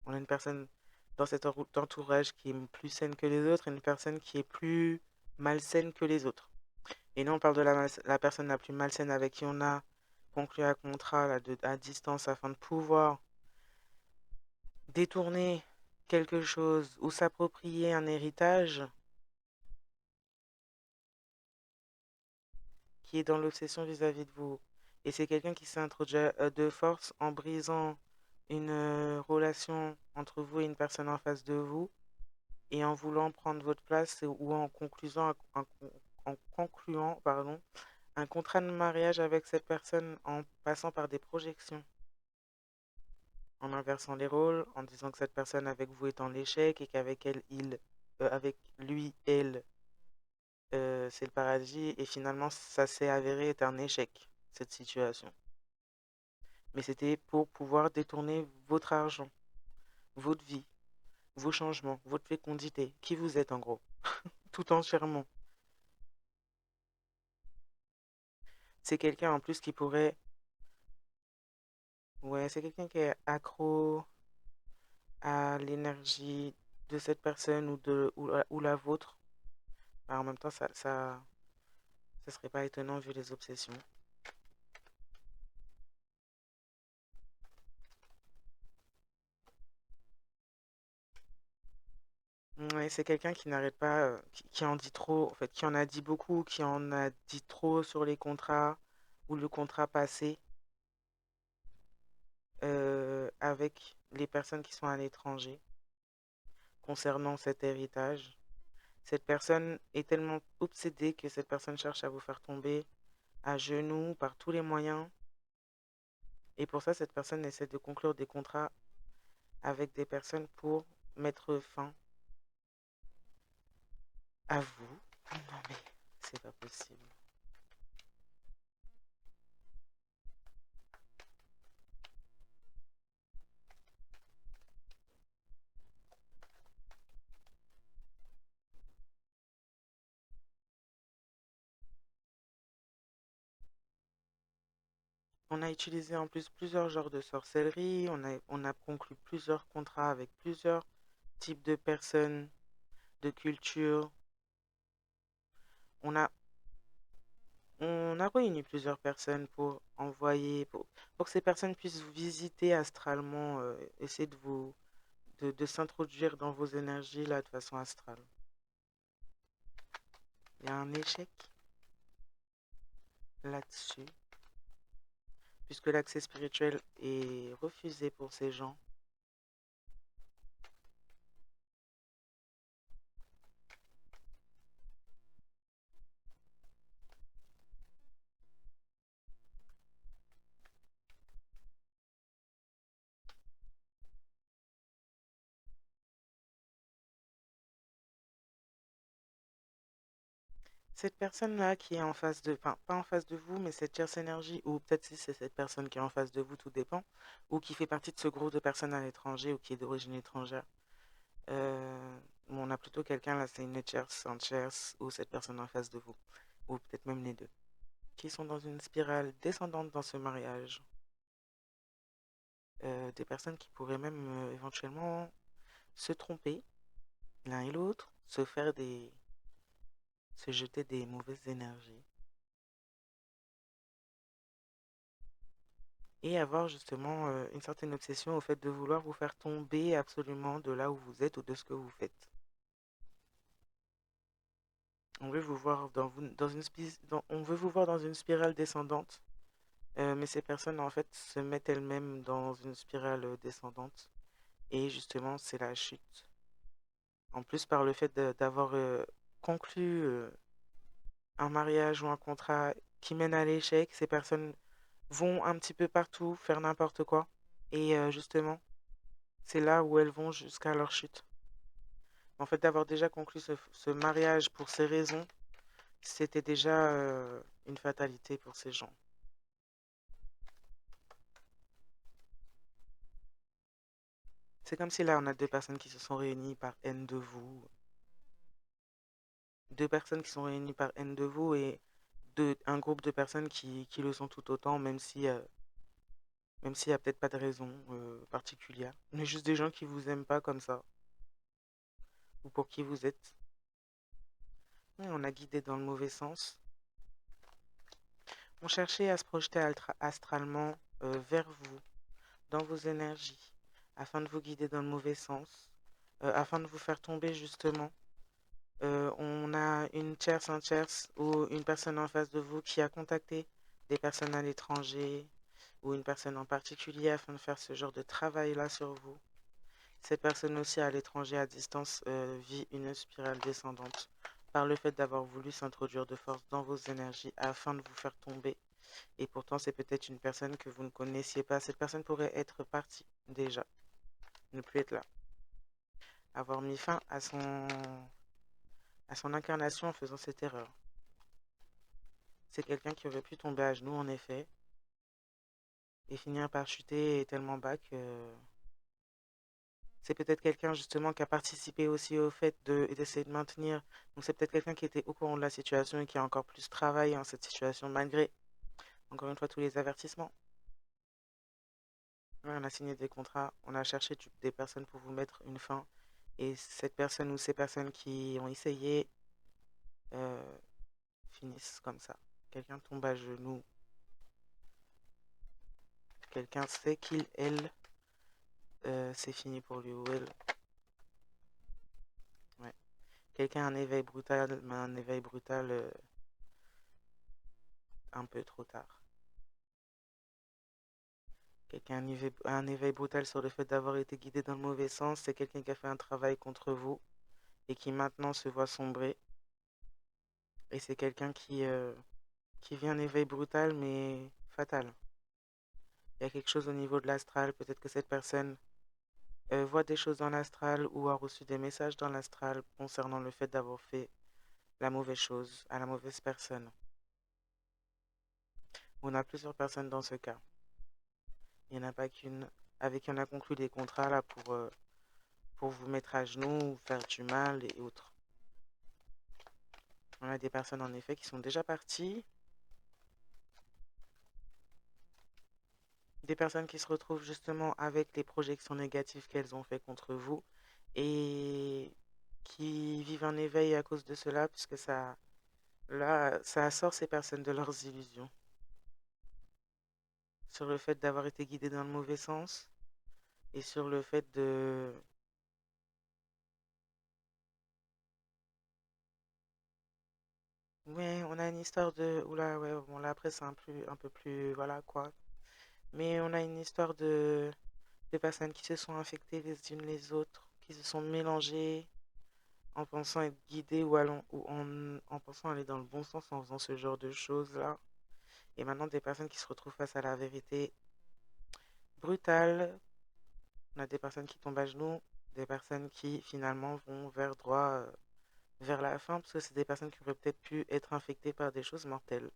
On a une personne dans cet entourage qui est plus saine que les autres et une personne qui est plus malsaine que les autres. Et nous, on parle de la personne la plus malsaine avec qui on a conclu un contrat là, à distance afin de pouvoir détourner quelque chose ou s'approprier un héritage qui est dans l'obsession vis-à-vis de vous. Et c'est quelqu'un qui s'est introduit de force en brisant une relation entre vous et une personne en face de vous et en voulant prendre votre place ou en en concluant pardon, un contrat de mariage avec cette personne en passant par des projections, en inversant les rôles, en disant que cette personne avec vous est en échec et qu'avec elle, avec lui, elle, c'est le paradis. Et finalement, ça s'est avéré être un échec, cette situation. Mais c'était pour pouvoir détourner votre argent, votre vie, vos changements, votre fécondité, qui vous êtes en gros, tout entièrement. C'est quelqu'un en plus qui pourrait... Ouais, c'est quelqu'un qui est accro à l'énergie de cette personne ou la vôtre. Bah, en même temps, ça serait pas étonnant vu les obsessions. Ouais, c'est quelqu'un qui n'arrête pas, qui en dit trop, en fait, qui en a dit beaucoup, qui en a dit trop sur les contrats ou le contrat passé avec les personnes qui sont à l'étranger concernant cet héritage. Cette personne est tellement obsédée que cette personne cherche à vous faire tomber à genoux par tous les moyens. Et pour ça, cette personne essaie de conclure des contrats avec des personnes pour mettre fin à vous. Non mais c'est pas possible. On a utilisé en plus plusieurs genres de sorcellerie, on a conclu plusieurs contrats avec plusieurs types de personnes, de cultures. On a, on a réuni plusieurs personnes pour pour que ces personnes puissent vous visiter astralement, essayer de s'introduire dans vos énergies là de façon astrale. Il y a un échec là-dessus, puisque l'accès spirituel est refusé pour ces gens. Cette personne-là qui est en face de, enfin, pas en face de vous, mais cette tierce énergie, ou peut-être si c'est cette personne qui est en face de vous, tout dépend, ou qui fait partie de ce groupe de personnes à l'étranger ou qui est d'origine étrangère. On a plutôt quelqu'un là, c'est une tierce, un tierce ou cette personne en face de vous, ou peut-être même les deux, qui sont dans une spirale descendante dans ce mariage. Des personnes qui pourraient même éventuellement se tromper l'un et l'autre, se jeter des mauvaises énergies et avoir justement une certaine obsession au fait de vouloir vous faire tomber absolument de là où vous êtes ou de ce que vous faites. On veut vous voir on veut vous voir dans une spirale descendante, mais ces personnes en fait se mettent elles-mêmes dans une spirale descendante et justement c'est la chute. En plus par le fait d'avoir conclu un mariage ou un contrat qui mène à l'échec, ces personnes vont un petit peu partout faire n'importe quoi et justement c'est là où elles vont jusqu'à leur chute. En fait d'avoir déjà conclu ce mariage pour ces raisons, c'était déjà une fatalité pour ces gens. C'est comme si là, on a deux personnes qui se sont réunies par haine de vous. Deux personnes qui sont réunies par haine de vous et un groupe de personnes qui le sont tout autant, même s'il n'y a peut-être pas de raison particulière. Mais juste des gens qui vous aiment pas comme ça, ou pour qui vous êtes. Et on a guidé dans le mauvais sens. On cherchait à se projeter astralement vers vous, dans vos énergies, afin de vous guider dans le mauvais sens, afin de vous faire tomber justement. On a une tierce, un tierce ou une personne en face de vous qui a contacté des personnes à l'étranger ou une personne en particulier afin de faire ce genre de travail-là sur vous. Cette personne aussi à l'étranger, à distance, vit une spirale descendante par le fait d'avoir voulu s'introduire de force dans vos énergies afin de vous faire tomber. Et pourtant, c'est peut-être une personne que vous ne connaissiez pas. Cette personne pourrait être partie déjà, ne plus être là, avoir mis fin à son incarnation en faisant cette erreur. C'est quelqu'un qui aurait pu tomber à genoux, en effet, et finir par chuter tellement bas que c'est peut-être quelqu'un justement qui a participé aussi au fait d'essayer de maintenir. Donc c'est peut-être quelqu'un qui était au courant de la situation et qui a encore plus travaillé en cette situation malgré, encore une fois, tous les avertissements. Ouais, on a signé des contrats, on a cherché des personnes pour vous mettre une fin. Et cette personne ou ces personnes qui ont essayé euh, finissent comme ça. Quelqu'un tombe à genoux, quelqu'un sait qu'il, elle, c'est fini pour lui ou elle. Ouais. Quelqu'un a un éveil brutal, mais un éveil brutal un peu trop tard. Quelqu'un a un éveil brutal sur le fait d'avoir été guidé dans le mauvais sens. C'est quelqu'un qui a fait un travail contre vous et qui maintenant se voit sombrer. Et c'est quelqu'un qui vit un éveil brutal mais fatal. Il y a quelque chose au niveau de l'astral. Peut-être que cette personne voit des choses dans l'astral ou a reçu des messages dans l'astral concernant le fait d'avoir fait la mauvaise chose à la mauvaise personne. On a plusieurs personnes dans ce cas. Il n'y en a pas qu'une avec qui on a conclu des contrats là pour vous mettre à genoux, vous faire du mal et autres. On a des personnes en effet qui sont déjà parties, des personnes qui se retrouvent justement avec les projections négatives qu'elles ont fait contre vous et qui vivent un éveil à cause de cela, puisque ça sort ces personnes de leurs illusions. Sur le fait d'avoir été guidées dans le mauvais sens et sur le fait de... Ouais, on a une histoire de... Oula, ouais, bon là après c'est un peu plus... Voilà quoi. Mais on a une histoire de personnes qui se sont infectées les unes les autres, qui se sont mélangées en pensant être guidées ou en pensant aller dans le bon sens en faisant ce genre de choses-là. Et maintenant des personnes qui se retrouvent face à la vérité brutale. On a des personnes qui tombent à genoux, des personnes qui finalement vont vers droit, vers la fin, parce que c'est des personnes qui auraient peut-être pu être infectées par des choses mortelles.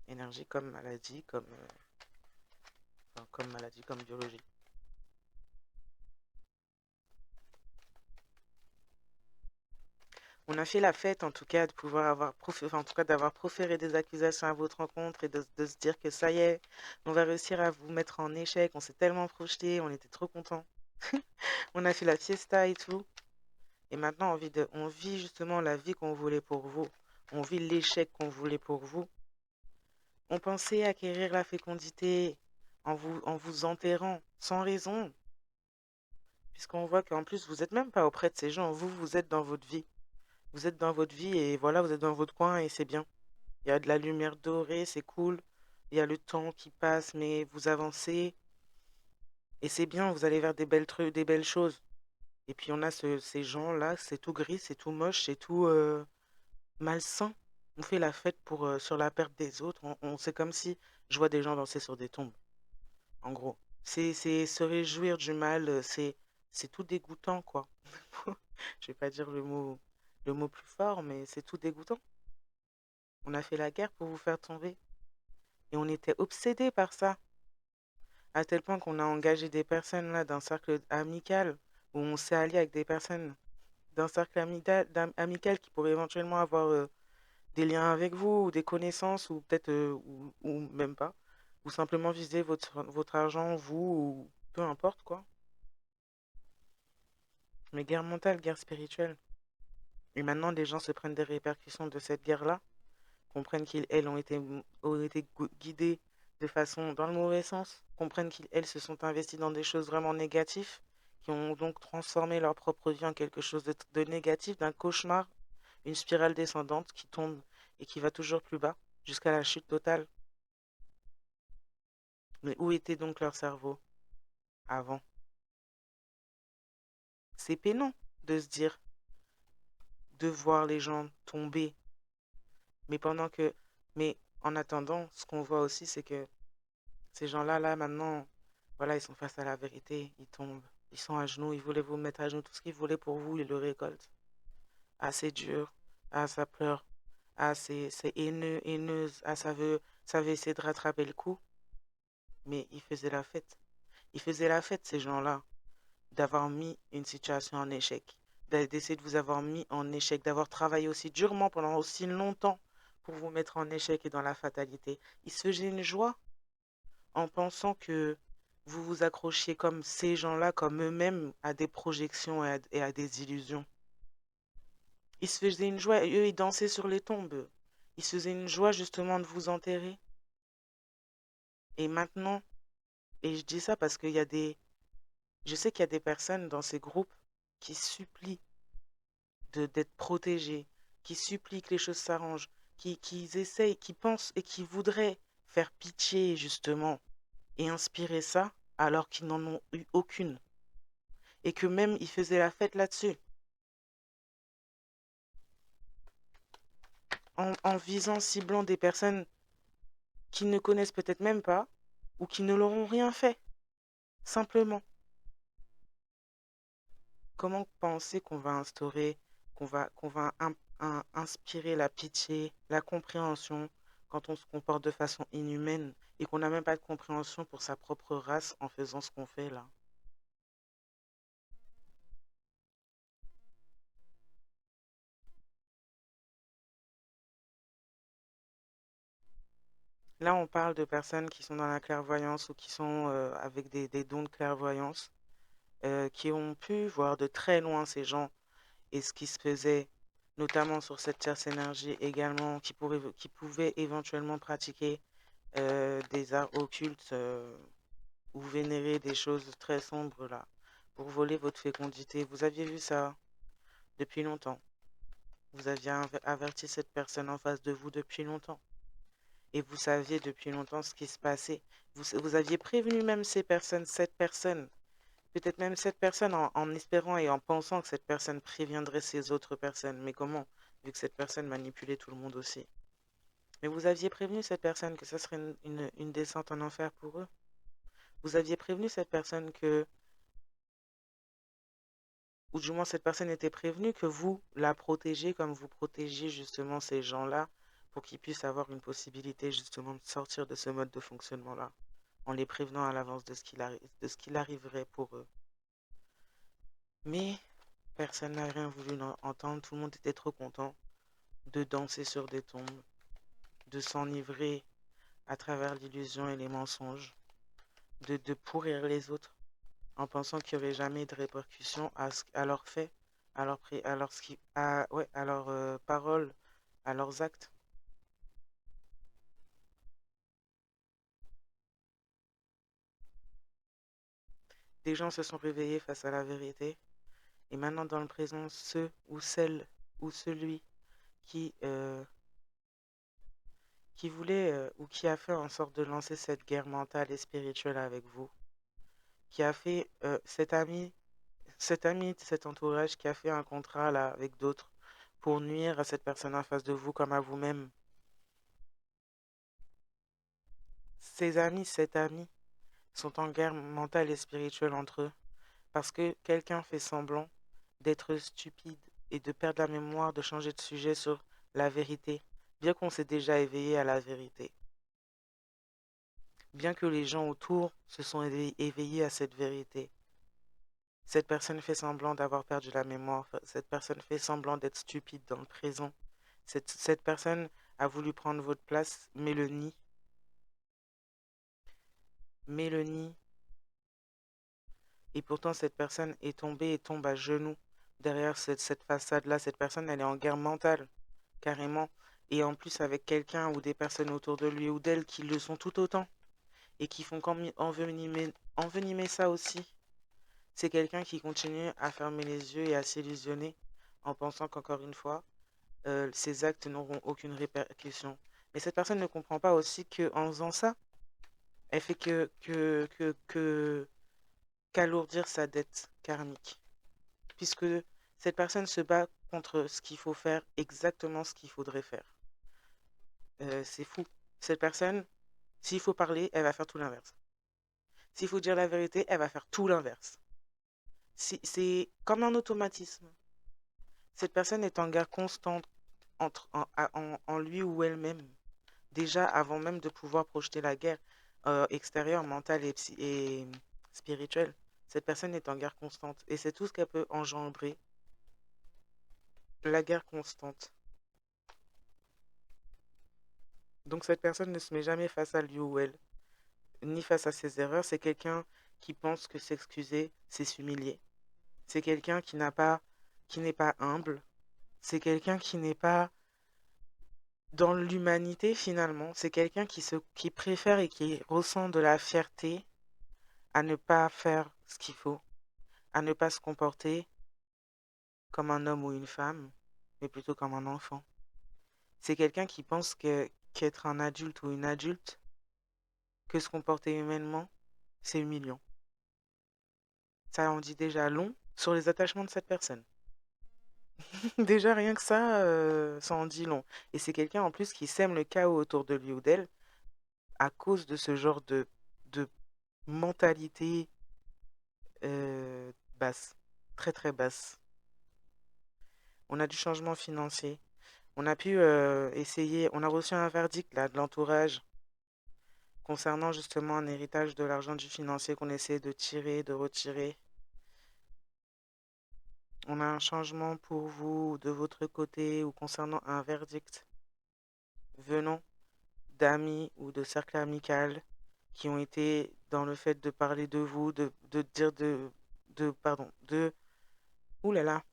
Énergie comme maladie, enfin, comme maladie, comme biologie. On a fait la fête, en tout cas, de pouvoir enfin, en tout cas, d'avoir proféré des accusations à votre rencontre et de se dire que ça y est, on va réussir à vous mettre en échec. On s'est tellement projeté, on était trop contents. On a fait la fiesta et tout. Et maintenant, on vit justement la vie qu'on voulait pour vous. On vit l'échec qu'on voulait pour vous. On pensait acquérir la fécondité en vous enterrant sans raison, puisqu'on voit qu'en plus, vous n'êtes même pas auprès de ces gens. Vous êtes dans votre vie. Vous êtes dans votre vie et voilà, vous êtes dans votre coin et c'est bien. Il y a de la lumière dorée, c'est cool. Il y a le temps qui passe, mais vous avancez et c'est bien, vous allez vers des belles trucs, des belles choses. Et puis on a ces gens-là, c'est tout gris, c'est tout moche, c'est tout malsain. On fait la fête sur la perte des autres. C'est comme si je vois des gens danser sur des tombes, en gros. C'est se réjouir du mal, c'est tout dégoûtant, quoi. Je vais pas dire le mot plus fort, mais c'est tout dégoûtant. On a fait la guerre pour vous faire tomber. Et on était obsédés par ça, à tel point qu'on a engagé des personnes là d'un cercle amical, où on s'est allié avec des personnes d'un cercle amical qui pourraient éventuellement avoir des liens avec vous, ou des connaissances, ou peut-être, ou même pas, ou simplement viser votre argent, vous, ou peu importe quoi. Mais guerre mentale, guerre spirituelle. Et maintenant, les gens se prennent des répercussions de cette guerre-là, comprennent qu'elles ont été guidées de façon dans le mauvais sens, comprennent qu'elles se sont investies dans des choses vraiment négatives, qui ont donc transformé leur propre vie en quelque chose de négatif, d'un cauchemar, une spirale descendante qui tombe et qui va toujours plus bas, jusqu'à la chute totale. Mais où était donc leur cerveau avant? C'est peinant de se dire, de voir les gens tomber, mais pendant que, mais en attendant, ce qu'on voit aussi, c'est que ces gens-là, là, maintenant, voilà, ils sont face à la vérité, ils tombent, ils sont à genoux, ils voulaient vous mettre à genoux, tout ce qu'ils voulaient pour vous, ils le récoltent. Ah, c'est dur, ah, ça pleure, ah, c'est haineux, haineuse, ah, ça veut essayer de rattraper le coup, mais ils faisaient la fête. Ils faisaient la fête, ces gens-là, d'avoir mis une situation en échec, d'essayer de vous avoir mis en échec, d'avoir travaillé aussi durement pendant aussi longtemps pour vous mettre en échec et dans la fatalité. Ils se faisaient une joie en pensant que vous vous accrochiez comme ces gens-là, comme eux-mêmes, à des projections et à des illusions. Ils se faisaient une joie, et eux, ils dansaient sur les tombes. Ils se faisaient une joie justement de vous enterrer. Et maintenant, et je dis ça parce qu'il y a je sais qu'il y a des personnes dans ces groupes qui supplient d'être protégées, qui supplient que les choses s'arrangent, qui essayent, qui pensent et qui voudraient faire pitié justement et inspirer ça alors qu'ils n'en ont eu aucune. Et que même ils faisaient la fête là-dessus, en visant, ciblant des personnes qu'ils ne connaissent peut-être même pas ou qui ne leur ont rien fait, simplement. Comment penser qu'on va instaurer, qu'on va inspirer la pitié, la compréhension quand on se comporte de façon inhumaine et qu'on n'a même pas de compréhension pour sa propre race en faisant ce qu'on fait là? Là, on parle de personnes qui sont dans la clairvoyance ou qui sont avec des dons de clairvoyance, qui ont pu voir de très loin ces gens et ce qui se faisait, notamment sur cette tierce énergie également, qui pouvaient éventuellement pratiquer des arts occultes ou vénérer des choses très sombres là, pour voler votre fécondité. Vous aviez vu ça depuis longtemps. Vous aviez averti cette personne en face de vous depuis longtemps. Et vous saviez depuis longtemps ce qui se passait. Vous aviez prévenu même cette personne, peut-être même cette personne en espérant et en pensant que cette personne préviendrait ces autres personnes. Mais comment? Vu que cette personne manipulait tout le monde aussi. Mais vous aviez prévenu cette personne que ce serait une descente en enfer pour eux. Vous aviez prévenu cette personne que, ou du moins cette personne était prévenue que vous la protégez comme vous protégez justement ces gens-là pour qu'ils puissent avoir une possibilité justement de sortir de ce mode de fonctionnement-là, en les prévenant à l'avance de ce qu'il arriverait pour eux. Mais Personne n'a rien voulu entendre, tout le monde était trop content de danser sur des tombes, de s'enivrer à travers l'illusion et les mensonges, de pourrir les autres en pensant qu'il n'y aurait jamais de répercussions à leurs faits, à leurs paroles, à leurs actes. Des gens se sont réveillés face à la vérité et maintenant dans le présent, ceux ou celles ou celui qui, euh, qui voulait ou qui a fait en sorte de lancer cette guerre mentale et spirituelle avec vous, qui a fait cet entourage qui a fait un contrat là avec d'autres pour nuire à cette personne en face de vous comme à vous-même. Ces amis, cet ami sont en guerre mentale et spirituelle entre eux parce que quelqu'un fait semblant d'être stupide et de perdre la mémoire, de changer de sujet sur la vérité, bien qu'on s'est déjà éveillé à la vérité, bien que les gens autour se sont éveillés à cette vérité. Cette personne fait semblant d'avoir perdu la mémoire, cette personne fait semblant d'être stupide dans le présent. Cette personne a voulu prendre votre place, met le nid, et pourtant cette personne est tombée et tombe à genoux derrière cette façade-là. Cette personne, elle est en guerre mentale, carrément, et en plus avec quelqu'un ou des personnes autour de lui ou d'elle qui le sont tout autant et qui font envenimer ça aussi. C'est quelqu'un qui continue à fermer les yeux et à s'illusionner en pensant qu'encore une fois, ses actes n'auront aucune répercussion. Mais cette personne ne comprend pas aussi qu'en faisant ça, elle fait qu'alourdir sa dette karmique. Puisque cette personne se bat contre ce qu'il faut faire, exactement ce qu'il faudrait faire. C'est fou. Cette personne, s'il faut parler, elle va faire tout l'inverse. S'il faut dire la vérité, elle va faire tout l'inverse. C'est comme un automatisme. Cette personne est en guerre constante en lui ou elle-même, déjà avant même de pouvoir projeter la guerre extérieure, mentale et spirituelle. Cette personne est en guerre constante et c'est tout ce qu'elle peut engendrer, la guerre constante. Donc cette personne ne se met jamais face à lui ou elle, ni face à ses erreurs. C'est quelqu'un qui pense que s'excuser, c'est s'humilier. C'est quelqu'un qui n'est pas humble. C'est quelqu'un qui n'est pas dans l'humanité finalement. C'est quelqu'un qui préfère et qui ressent de la fierté à ne pas faire ce qu'il faut, à ne pas se comporter comme un homme ou une femme, mais plutôt comme un enfant. C'est quelqu'un qui pense qu'être un adulte ou une adulte, que se comporter humainement, c'est humiliant. Ça en dit déjà long sur les attachements de cette personne. Déjà rien que ça en dit long. Et c'est quelqu'un en plus qui sème le chaos autour de lui ou d'elle à cause de ce genre de mentalité basse, très très basse. On a du changement financier. On a pu essayer, on a reçu un verdict là de l'entourage concernant justement un héritage de l'argent du financier qu'on essaie de tirer, de retirer. On a un changement pour vous de votre côté ou concernant un verdict venant d'amis ou de cercles amicaux qui ont été dans le fait de parler de vous, de dire pardon, ouh là là,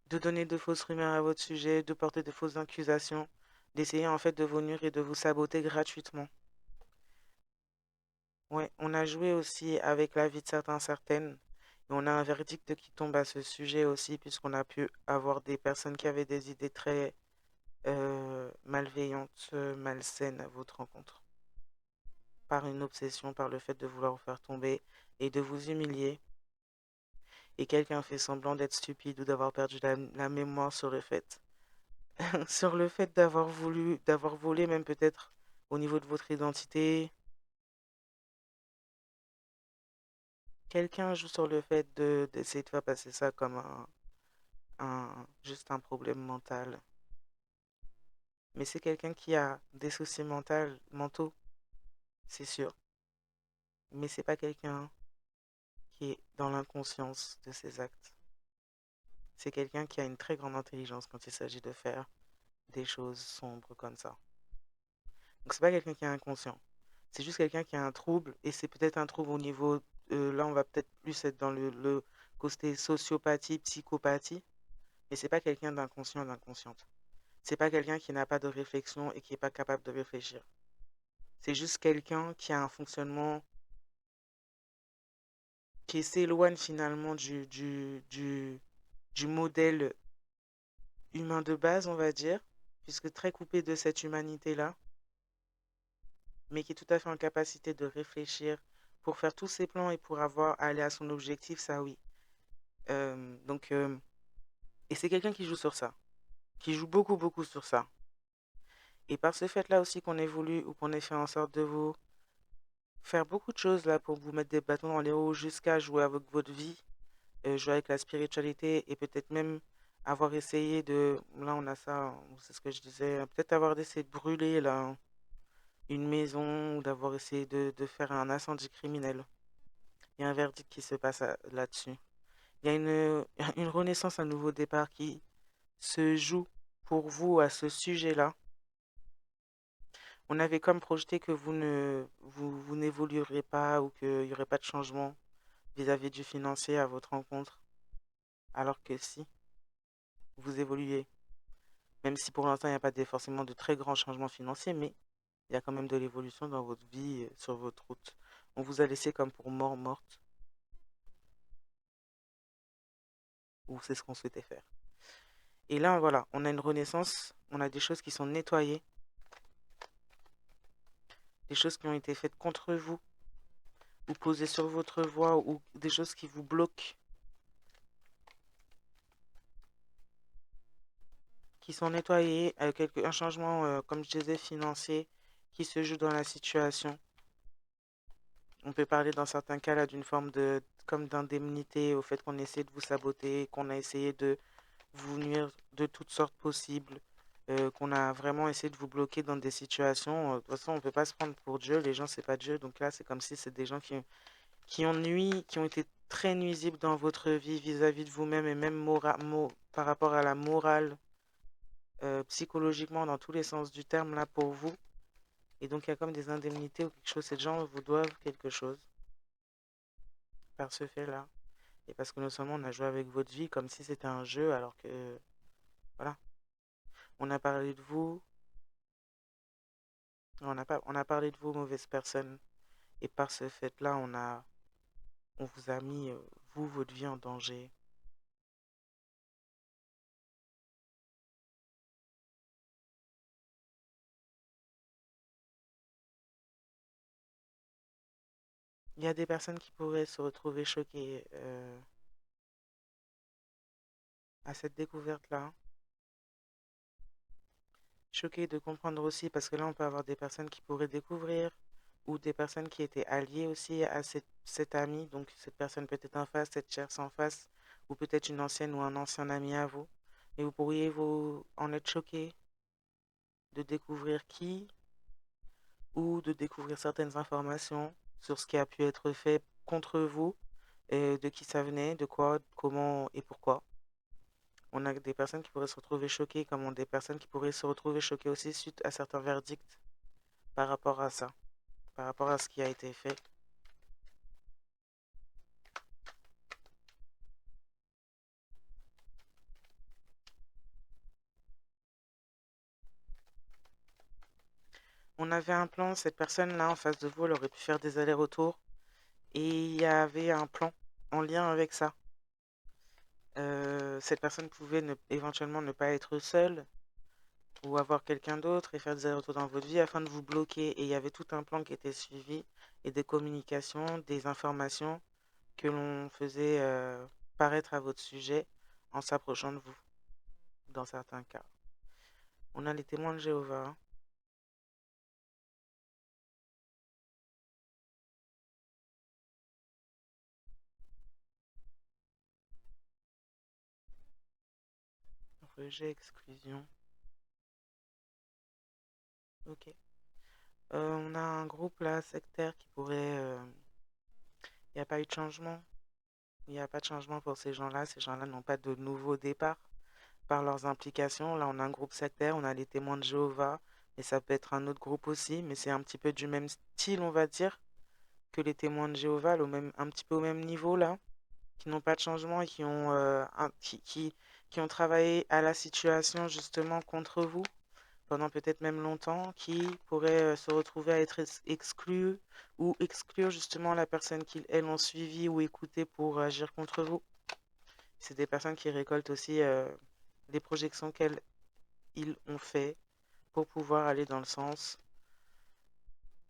de donner de fausses rumeurs à votre sujet, de porter de fausses accusations, d'essayer en fait de vous nuire et de vous saboter gratuitement. Ouais, on a joué aussi avec la vie de certains, certaines. Et on a un verdict qui tombe à ce sujet aussi, puisqu'on a pu avoir des personnes qui avaient des idées très malveillantes, malsaines à votre rencontre. Par une obsession, par le fait de vouloir vous faire tomber et de vous humilier. Et quelqu'un fait semblant d'être stupide ou d'avoir perdu la mémoire sur le fait. Sur le fait d'avoir volé même peut-être au niveau de votre identité. Quelqu'un joue sur le fait d'essayer de faire passer ça comme juste un problème mental. Mais c'est quelqu'un qui a des soucis mentaux, c'est sûr. Mais c'est pas quelqu'un qui est dans l'inconscience de ses actes. C'est quelqu'un qui a une très grande intelligence quand il s'agit de faire des choses sombres comme ça. Donc c'est pas quelqu'un qui est inconscient. C'est juste quelqu'un qui a un trouble et c'est peut-être un trouble au niveau, là on va peut-être plus être dans le côté sociopathie, psychopathie, mais c'est pas quelqu'un d'inconscient, d'inconsciente. C'est pas quelqu'un qui n'a pas de réflexion et qui est pas capable de réfléchir. C'est juste quelqu'un qui a un fonctionnement qui s'éloigne finalement du modèle humain de base, on va dire, puisque très coupé de cette humanité-là, mais qui est tout à fait en capacité de réfléchir pour faire tous ses plans et pour aller à son objectif, ça oui. Donc, et c'est quelqu'un qui joue sur ça, qui joue beaucoup, beaucoup sur ça. Et par ce fait-là aussi qu'on ait voulu ou qu'on ait fait en sorte de vous faire beaucoup de choses là pour vous mettre des bâtons dans les roues jusqu'à jouer avec votre vie, jouer avec la spiritualité et peut-être même avoir essayé de, là on a ça, c'est ce que je disais, peut-être avoir essayé de brûler là une maison ou d'avoir essayé de faire un incendie criminel. Il y a un verdict qui se passe là-dessus. Il y a une renaissance, un nouveau départ qui se joue pour vous à ce sujet-là. On avait comme projeté que vous n'évoluerez pas ou qu'il n'y aurait pas de changement vis-à-vis du financier à votre rencontre, alors que si, vous évoluez. Même si pour l'instant, il n'y a pas forcément de très grands changements financiers, mais il y a quand même de l'évolution dans votre vie, sur votre route. On vous a laissé comme pour mort morte, ou c'est ce qu'on souhaitait faire. Et là, voilà, on a une renaissance, on a des choses qui sont nettoyées, des choses qui ont été faites contre vous, ou posées sur votre voie, ou des choses qui vous bloquent, qui sont nettoyées, avec un changement, comme je disais, financier, qui se joue dans la situation. On peut parler dans certains cas là d'une forme de, comme d'indemnité au fait qu'on essaie de vous saboter, qu'on a essayé de vous nuire de toutes sortes possibles, qu'on a vraiment essayé de vous bloquer dans des situations. De toute façon, on ne peut pas se prendre pour Dieu, les gens, c'est pas Dieu. Donc là, c'est comme si c'est des gens qui ont nui, qui ont été très nuisibles dans votre vie vis-à-vis de vous-même et même par rapport à la morale, psychologiquement, dans tous les sens du terme, là, pour vous. Et donc, il y a comme des indemnités ou quelque chose. Ces gens vous doivent quelque chose par ce fait-là. Et parce que non seulement on a joué avec votre vie comme si c'était un jeu, alors que, voilà, on a parlé de vous, on a parlé de vous, mauvaise personne. Et par ce fait-là, on vous a mis, vous, votre vie en danger. Il y a des personnes qui pourraient se retrouver choquées à cette découverte-là. Choquées de comprendre aussi, parce que là, on peut avoir des personnes qui pourraient découvrir, ou des personnes qui étaient alliées aussi à cet ami. Donc, cette personne peut-être en face, cette chair en face, ou peut-être une ancienne ou un ancien ami à vous. Et vous pourriez vous en être choqué de découvrir qui, ou de découvrir certaines informations sur ce qui a pu être fait contre vous, et de qui ça venait, de quoi, comment et pourquoi. On a des personnes qui pourraient se retrouver choquées, comme on a des personnes qui pourraient se retrouver choquées aussi suite à certains verdicts par rapport à ça, par rapport à ce qui a été fait. On avait un plan, cette personne-là en face de vous, elle aurait pu faire des allers-retours, et il y avait un plan en lien avec ça. Cette personne pouvait éventuellement ne pas être seule, ou avoir quelqu'un d'autre et faire des allers-retours dans votre vie afin de vous bloquer. Et il y avait tout un plan qui était suivi et des communications, des informations que l'on faisait paraître à votre sujet en s'approchant de vous, dans certains cas. On a les témoins de Jéhovah. Rejet, exclusion. Ok. On a un groupe là, sectaire, qui pourrait... Il n'y a pas eu de changement. Il n'y a pas de changement pour ces gens-là. Ces gens-là n'ont pas de nouveau départ par leurs implications. Là, on a un groupe sectaire, on a les témoins de Jéhovah, et ça peut être un autre groupe aussi, mais c'est un petit peu du même style, on va dire, que les témoins de Jéhovah, un petit peu au même niveau là, qui n'ont pas de changement et qui ont travaillé à la situation justement contre vous pendant peut-être même longtemps, qui pourraient se retrouver à être exclus ou exclure justement la personne qu'ils, elles, ont suivie ou écoutée pour agir contre vous. C'est des personnes qui récoltent aussi les projections qu'elles, ils ont fait pour pouvoir aller dans le sens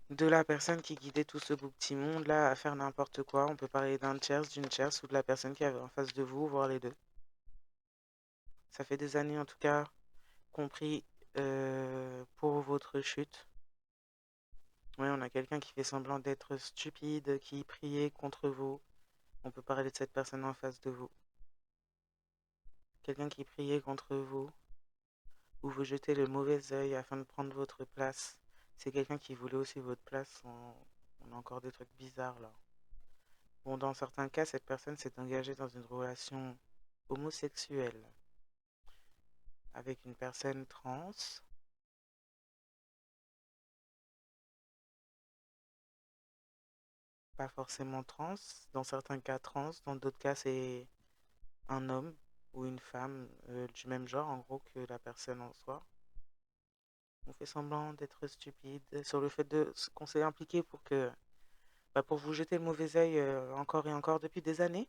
de la personne qui guidait tout ce beau petit monde là à faire n'importe quoi. On peut parler d'un tiers, d'une tierce ou de la personne qui avait en face de vous, voire les deux. Ça fait des années en tout cas, compris pour votre chute. Oui, on a quelqu'un qui fait semblant d'être stupide, qui priait contre vous. On peut parler de cette personne en face de vous. Quelqu'un qui priait contre vous, ou vous jetez le mauvais œil afin de prendre votre place. C'est quelqu'un qui voulait aussi votre place. On a encore des trucs bizarres là. Bon, dans certains cas, cette personne s'est engagée dans une relation homosexuelle avec une personne trans, pas forcément trans, dans certains cas trans, dans d'autres cas c'est un homme ou une femme du même genre en gros que la personne en soi. On fait semblant d'être stupide sur le fait de qu'on s'est impliqué pour que pour vous jeter le mauvais œil encore et encore depuis des années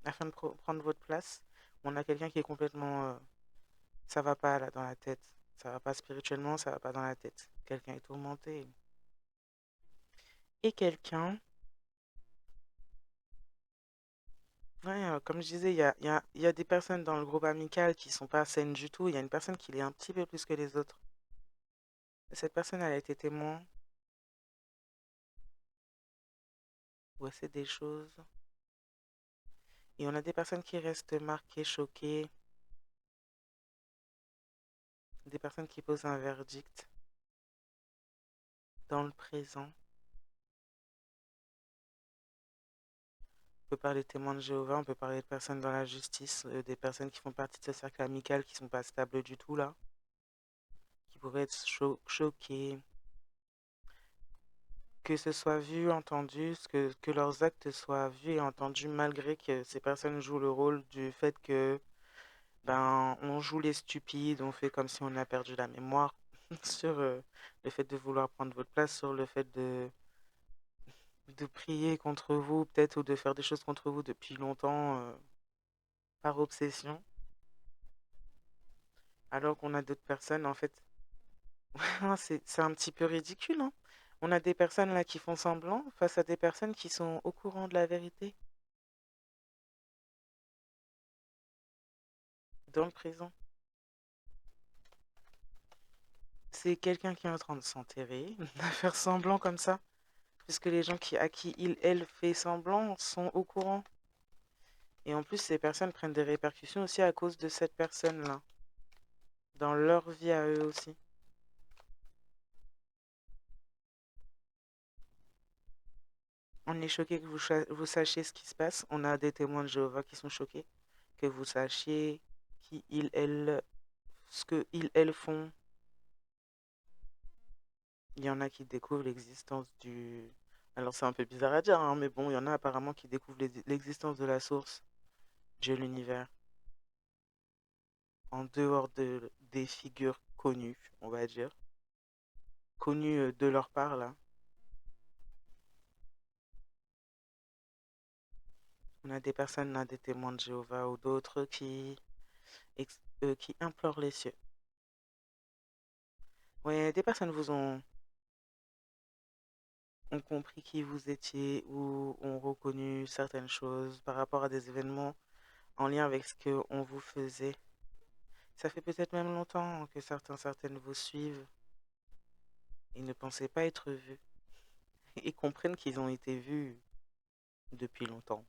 afin de prendre votre place. On a quelqu'un qui est complètement ça va pas là dans la tête. Ça va pas spirituellement, ça va pas dans la tête. Quelqu'un est tourmenté. Et quelqu'un, ouais, comme je disais, il y a des personnes dans le groupe amical qui sont pas saines du tout. Il y a une personne qui l'est un petit peu plus que les autres. Cette personne, elle a été témoin ou elle sait des choses. Et on a des personnes qui restent marquées, choquées, des personnes qui posent un verdict dans le présent. On peut parler de témoins de Jéhovah, on peut parler de personnes dans la justice, des personnes qui font partie de ce cercle amical qui sont pas stables du tout là, qui pourraient être choquées, que ce soit vu, entendu, que leurs actes soient vus et entendus malgré que ces personnes jouent le rôle du fait que ben on joue les stupides, on fait comme si on a perdu la mémoire sur le fait de vouloir prendre votre place, sur le fait de prier contre vous peut-être ou de faire des choses contre vous depuis longtemps par obsession, alors qu'on a d'autres personnes en fait. C'est un petit peu ridicule, hein. On a des personnes là qui font semblant face à des personnes qui sont au courant de la vérité dans le présent. C'est quelqu'un qui est en train de s'enterrer, de faire semblant comme ça, puisque les gens à qui il, elle fait semblant sont au courant. Et en plus, ces personnes prennent des répercussions aussi à cause de cette personne-là, dans leur vie à eux aussi. On est choqué que vous sachiez ce qui se passe. On a des témoins de Jéhovah qui sont choqués que vous sachiez qui, ils, elles, ce que ils, elles font. Il y en a qui découvrent l'existence du... Alors c'est un peu bizarre à dire, hein, mais bon, il y en a apparemment qui découvrent l'existence de la source, Dieu, l'univers, en dehors des figures connues, on va dire, connues de leur part, là. On a des personnes, là, des témoins de Jéhovah ou d'autres qui implorent les cieux. Ouais, des personnes ont compris qui vous étiez ou ont reconnu certaines choses par rapport à des événements en lien avec ce qu'on vous faisait. Ça fait peut-être même longtemps que certaines vous suivent et ne pensaient pas être vus et comprennent qu'ils ont été vus depuis longtemps.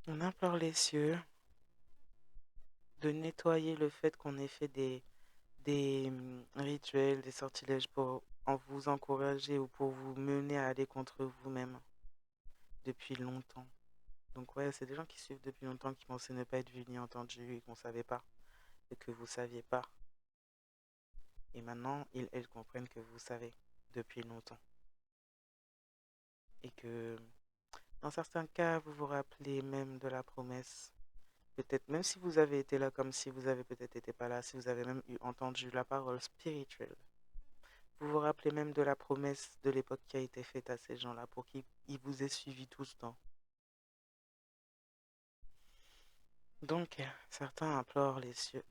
On implore les cieux de nettoyer le fait qu'on ait fait des rituels, des sortilèges pour vous encourager ou pour vous mener à aller contre vous-même depuis longtemps. Donc ouais, c'est des gens qui suivent depuis longtemps, qui pensaient ne pas être vus ni entendus et qu'on savait pas et que vous saviez pas. Et maintenant, elles comprennent que vous savez depuis longtemps. Et que dans certains cas, vous vous rappelez même de la promesse. Peut-être même si vous avez été là comme si vous avez peut-être été pas là, si vous avez même entendu la parole spirituelle. Vous vous rappelez même de la promesse de l'époque qui a été faite à ces gens-là pour qu'ils vous aient suivi tout ce temps. Donc, certains implorent les cieux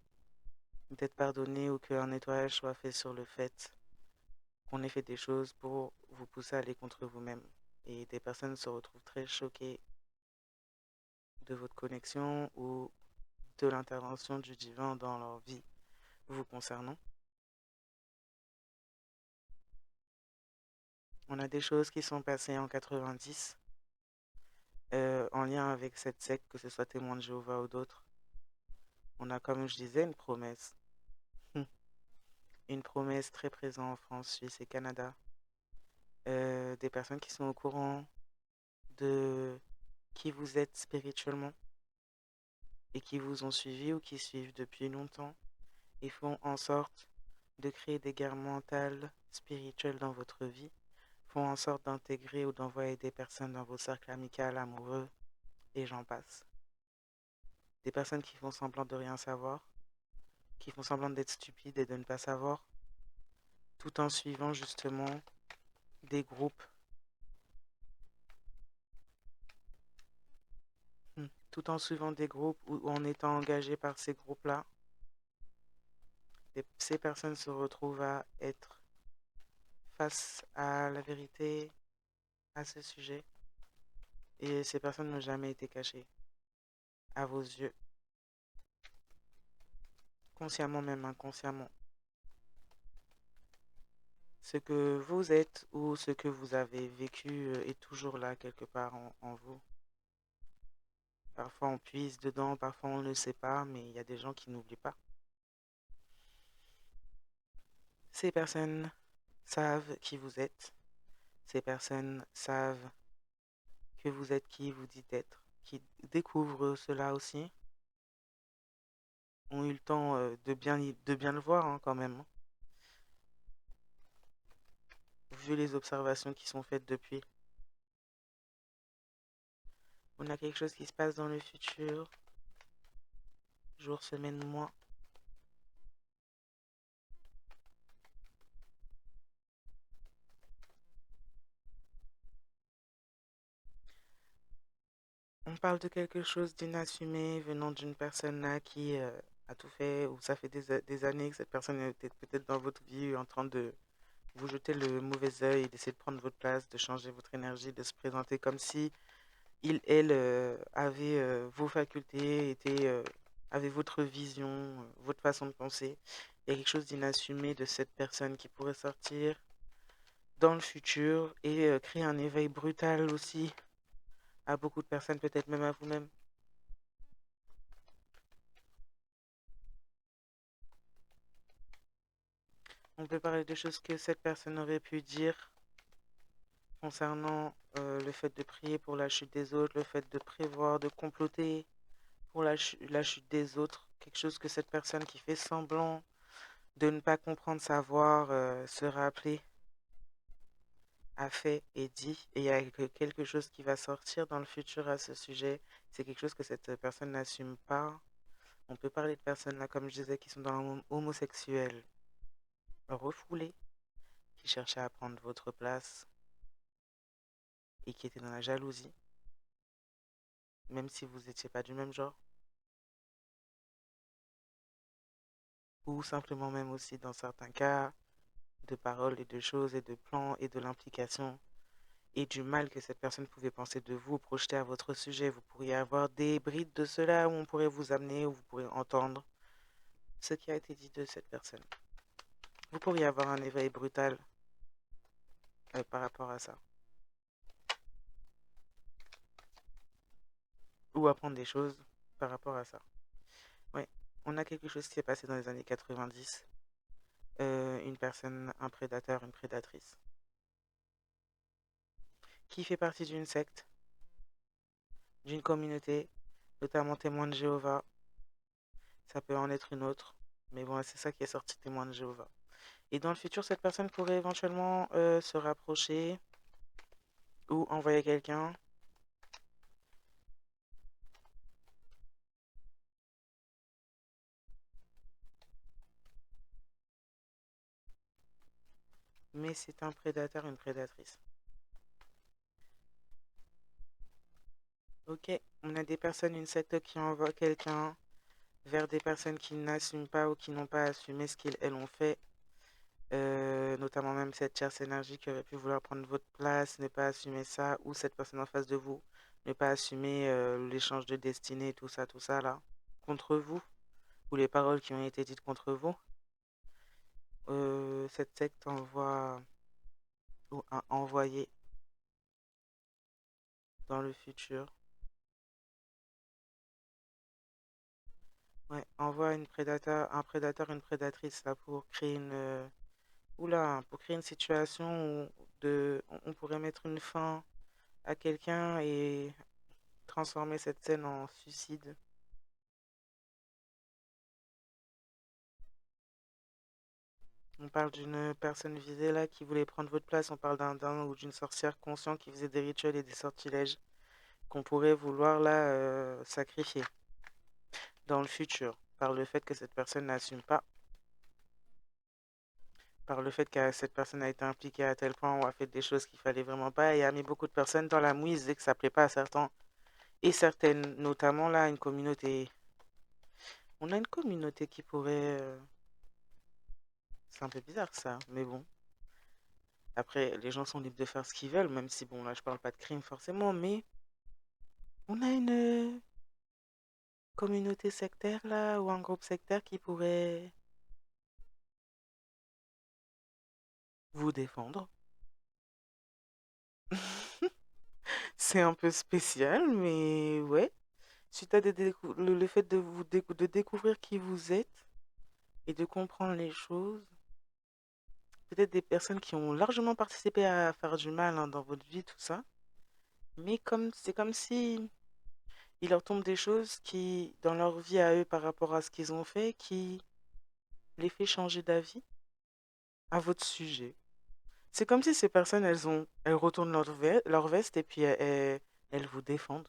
d'être pardonnés ou qu'un nettoyage soit fait sur le fait qu'on ait fait des choses pour vous pousser à aller contre vous-même. Et des personnes se retrouvent très choquées de votre connexion ou de l'intervention du divin dans leur vie vous concernant. On a des choses qui sont passées en 90 en lien avec cette secte, que ce soit témoin de Jéhovah ou d'autres. On a, comme je disais, une promesse. Une promesse très présente en France, Suisse et Canada. Des personnes qui sont au courant de qui vous êtes spirituellement et qui vous ont suivi ou qui suivent depuis longtemps et font en sorte de créer des guerres mentales, spirituelles dans votre vie, font en sorte d'intégrer ou d'envoyer des personnes dans vos cercles amicaux, amoureux, et j'en passe. Des personnes qui font semblant de rien savoir, qui font semblant d'être stupides et de ne pas savoir, tout en suivant justement des groupes, tout en suivant des groupes ou en étant engagés par ces groupes-là, ces personnes se retrouvent à être face à la vérité à ce sujet et ces personnes n'ont jamais été cachées à vos yeux, consciemment même inconsciemment. Ce que vous êtes ou ce que vous avez vécu est toujours là quelque part en vous. Parfois on puise dedans, parfois on ne le sait pas, mais il y a des gens qui n'oublient pas. Ces personnes savent qui vous êtes. Ces personnes savent que vous êtes qui vous dites être, qui découvrent cela aussi, ont eu le temps de bien le voir quand même, vu les observations qui sont faites depuis. On a quelque chose qui se passe dans le futur, jour, semaine, mois. On parle de quelque chose d'inassumé venant d'une personne là qui a tout fait, ou ça fait des années que cette personne était peut-être dans votre vie en train de vous jeter le mauvais œil, d'essayer de prendre votre place, de changer votre énergie, de se présenter comme si elle avait vos facultés, avait votre vision, votre façon de penser. Il y a quelque chose d'inassumé de cette personne qui pourrait sortir dans le futur et créer un éveil brutal aussi à beaucoup de personnes, peut-être même à vous-même. On peut parler de choses que cette personne aurait pu dire concernant le fait de prier pour la chute des autres, le fait de prévoir, de comploter pour la chute des autres. Quelque chose que cette personne qui fait semblant de ne pas comprendre, savoir, se rappeler, a fait et dit. Et il y a quelque chose qui va sortir dans le futur à ce sujet. C'est quelque chose que cette personne n'assume pas. On peut parler de personnes là, comme je disais, qui sont dans l'homosexuel refoulé, qui cherchaient à prendre votre place et qui étaient dans la jalousie, même si vous n'étiez pas du même genre. Ou simplement même aussi dans certains cas, de paroles et de choses et de plans et de l'implication et du mal que cette personne pouvait penser de vous, projeter à votre sujet. Vous pourriez avoir des brides de cela où on pourrait vous amener, où vous pourrez entendre ce qui a été dit de cette personne. Vous pourriez avoir un éveil brutal par rapport à ça. Ou apprendre des choses par rapport à ça. Ouais. On a quelque chose qui s'est passé dans les années 90. Une personne, un prédateur, une prédatrice, qui fait partie d'une secte, d'une communauté, notamment témoin de Jéhovah. Ça peut en être une autre, mais bon, c'est ça qui est sorti, témoin de Jéhovah. Et dans le futur, cette personne pourrait éventuellement se rapprocher ou envoyer quelqu'un. Mais c'est un prédateur, une prédatrice. Ok, on a des personnes, une secte qui envoie quelqu'un vers des personnes qui n'assument pas ou qui n'ont pas assumé ce qu'elles ont fait. Notamment même cette tierce énergie qui aurait pu vouloir prendre votre place, ne pas assumer ça, ou cette personne en face de vous, ne pas assumer l'échange de destinée, tout ça là, contre vous, ou les paroles qui ont été dites contre vous. Cette secte envoie ou a envoyé dans le futur, ouais, envoie un prédateur, une prédatrice là pour créer une, oula, pour créer une situation où on pourrait mettre une fin à quelqu'un et transformer cette scène en suicide. On parle d'une personne visée là qui voulait prendre votre place. On parle d'un ou d'une sorcière consciente qui faisait des rituels et des sortilèges qu'on pourrait vouloir là sacrifier dans le futur par le fait que cette personne n'assume pas, par le fait que cette personne a été impliquée à tel point ou a fait des choses qu'il fallait vraiment pas et a mis beaucoup de personnes dans la mouise et que ça plaît pas à certains et certaines, notamment là une communauté. On a une communauté qui pourrait. C'est un peu bizarre ça, mais bon. Après, les gens sont libres de faire ce qu'ils veulent, même si bon là je parle pas de crime forcément, mais on a une communauté sectaire là ou un groupe sectaire qui pourrait vous défendre. C'est un peu spécial, mais ouais. Suite à le fait de de découvrir qui vous êtes et de comprendre les choses, peut-être des personnes qui ont largement participé à faire du mal hein, dans votre vie, tout ça, mais comme c'est comme si il leur tombe des choses qui, dans leur vie à eux par rapport à ce qu'ils ont fait, qui les fait changer d'avis à votre sujet. C'est comme si ces personnes, elles retournent leur veste et puis elles vous défendent.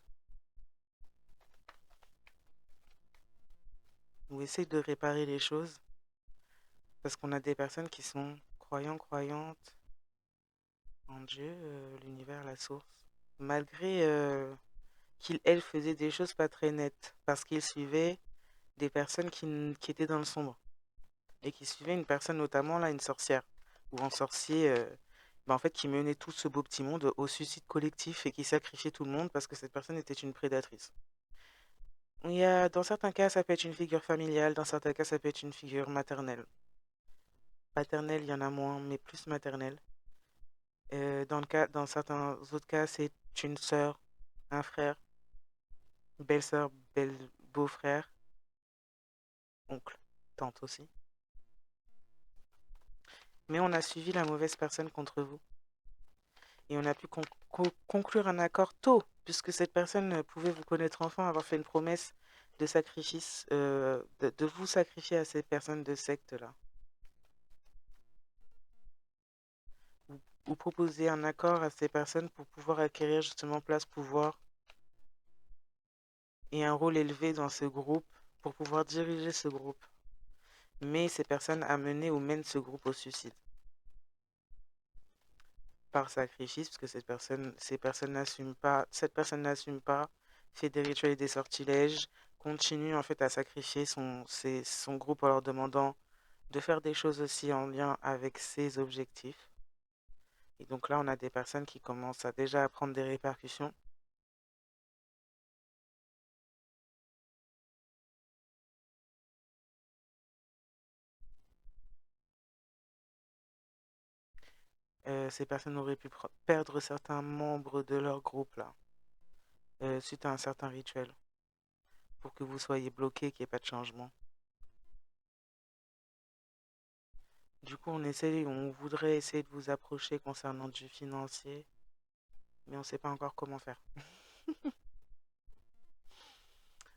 Ou essayent de réparer les choses. Parce qu'on a des personnes qui sont croyantes en Dieu, l'univers, la source. Malgré qu'ils, elles, faisaient des choses pas très nettes. Parce qu'ils suivaient des personnes qui étaient dans le sombre. Et qui suivaient une personne, notamment là, une sorcière. Ou un sorcier, en fait, qui menait tout ce beau petit monde au suicide collectif et qui sacrifiait tout le monde parce que cette personne était une prédatrice. Dans certains cas, ça peut être une figure familiale, dans certains cas, ça peut être une figure maternelle. Paternelle, il y en a moins, mais plus maternelle. Dans certains autres cas, c'est une sœur, un frère, belle-sœur, beau-frère, oncle, tante aussi. Mais on a suivi la mauvaise personne contre vous. Et on a pu conclure un accord tôt, puisque cette personne pouvait vous connaître enfant, avoir fait une promesse de sacrifice, de vous sacrifier à ces personnes de secte-là. Ou proposer un accord à ces personnes pour pouvoir acquérir justement place, pouvoir et un rôle élevé dans ce groupe pour pouvoir diriger ce groupe. Mais ces personnes amenaient ou mènent ce groupe au suicide par sacrifice, parce que cette personne n'assume pas, fait des rituels et des sortilèges, continue en fait à sacrifier son groupe en leur demandant de faire des choses aussi en lien avec ses objectifs. Et donc là, on a des personnes qui commencent à déjà à prendre des répercussions. Ces personnes auraient pu perdre certains membres de leur groupe là, suite à un certain rituel, pour que vous soyez bloqué, qu'il n'y ait pas de changement. Du coup, on voudrait essayer de vous approcher concernant du financier, mais on ne sait pas encore comment faire.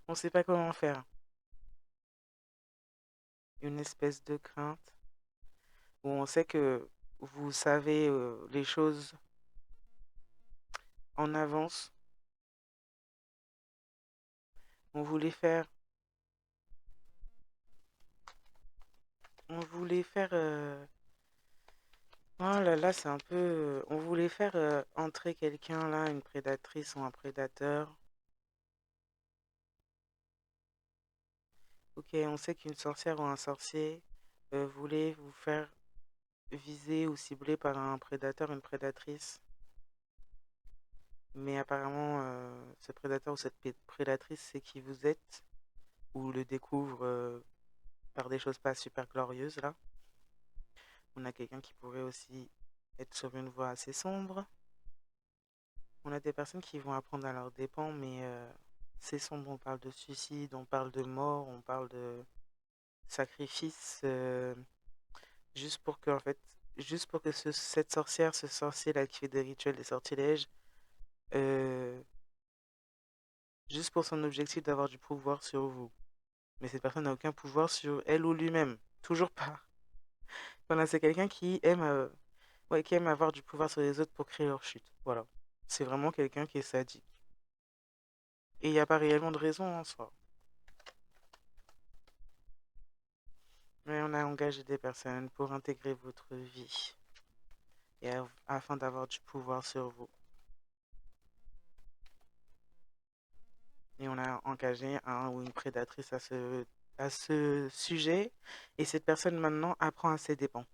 On ne sait pas comment faire. Une espèce de crainte où on sait que vous savez les choses en avance. On voulait faire, oh là là, c'est un peu, on voulait faire entrer quelqu'un là, une prédatrice ou un prédateur. Ok, on sait qu'une sorcière ou un sorcier voulait vous faire viser ou cibler par un prédateur, une prédatrice. Mais apparemment, ce prédateur ou cette prédatrice sait qui vous êtes ou le découvre par des choses pas super glorieuses là. On a quelqu'un qui pourrait aussi être sur une voie assez sombre. On a des personnes qui vont apprendre à leurs dépens, mais c'est sombre. On parle de suicide, on parle de mort, on parle de sacrifice, juste pour que, en fait, juste pour que cette sorcière, ce sorcier là qui fait des rituels, des sortilèges, euh, juste pour son objectif d'avoir du pouvoir sur vous. Mais cette personne n'a aucun pouvoir sur elle ou lui-même. Toujours pas. Voilà, c'est quelqu'un qui aime, ouais, qui aime avoir du pouvoir sur les autres pour créer leur chute. Voilà. C'est vraiment quelqu'un qui est sadique. Et il n'y a pas réellement de raison en soi. Mais on a engagé des personnes pour intégrer votre vie et afin d'avoir du pouvoir sur vous. Et on a engagé un ou une prédatrice à ce sujet. Et cette personne maintenant apprend à ses dépens.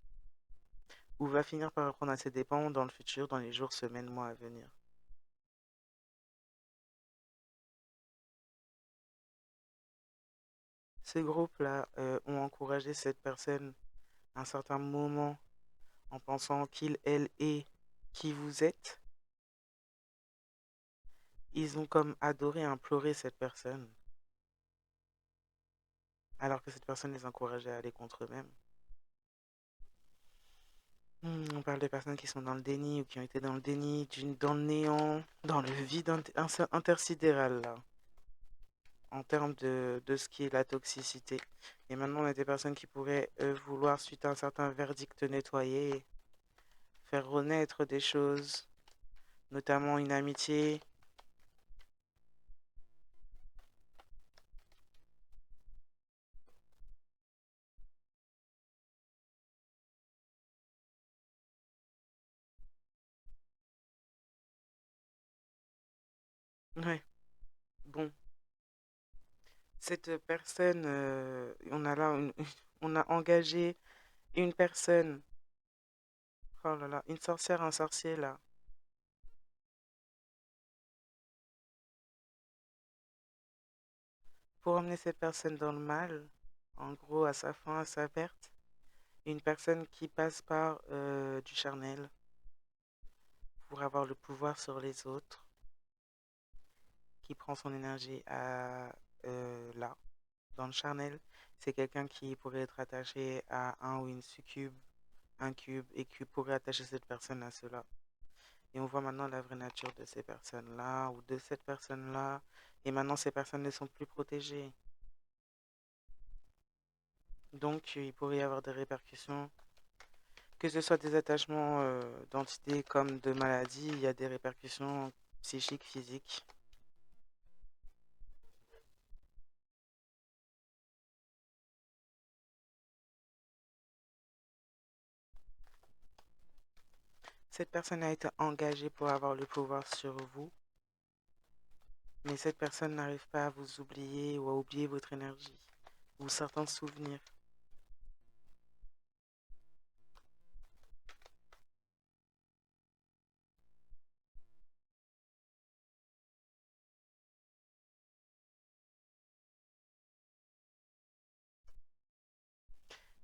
Ou va finir par apprendre à ses dépens dans le futur, dans les jours, semaines, mois à venir. Ces groupes-là ont encouragé cette personne à un certain moment en pensant qu'il, elle est qui vous êtes. Ils ont comme adoré implorer cette personne, alors que cette personne les encourageait à aller contre eux-mêmes. On parle de personnes qui sont dans le déni ou qui ont été dans le déni, dans le néant, dans le vide intersidéral, là, en termes de ce qui est la toxicité. Et maintenant, on a des personnes qui pourraient vouloir, suite à un certain verdict, nettoyer, faire renaître des choses, notamment une amitié. Ouais, bon. Cette personne, on a là, on a engagé une personne, oh là là, une sorcière, un sorcier là, pour emmener cette personne dans le mal, en gros à sa fin, à sa perte. Une personne qui passe par du charnel pour avoir le pouvoir sur les autres, qui prend son énergie à là, dans le charnel. C'est quelqu'un qui pourrait être attaché à un ou une succube, un cube, et qui pourrait attacher cette personne à cela. Et on voit maintenant la vraie nature de ces personnes-là ou de cette personne-là. Et maintenant, ces personnes ne sont plus protégées. Donc, il pourrait y avoir des répercussions, que ce soit des attachements d'entités comme de maladies, il y a des répercussions psychiques, physiques. Cette personne a été engagée pour avoir le pouvoir sur vous, mais cette personne n'arrive pas à vous oublier ou à oublier votre énergie ou certains souvenirs.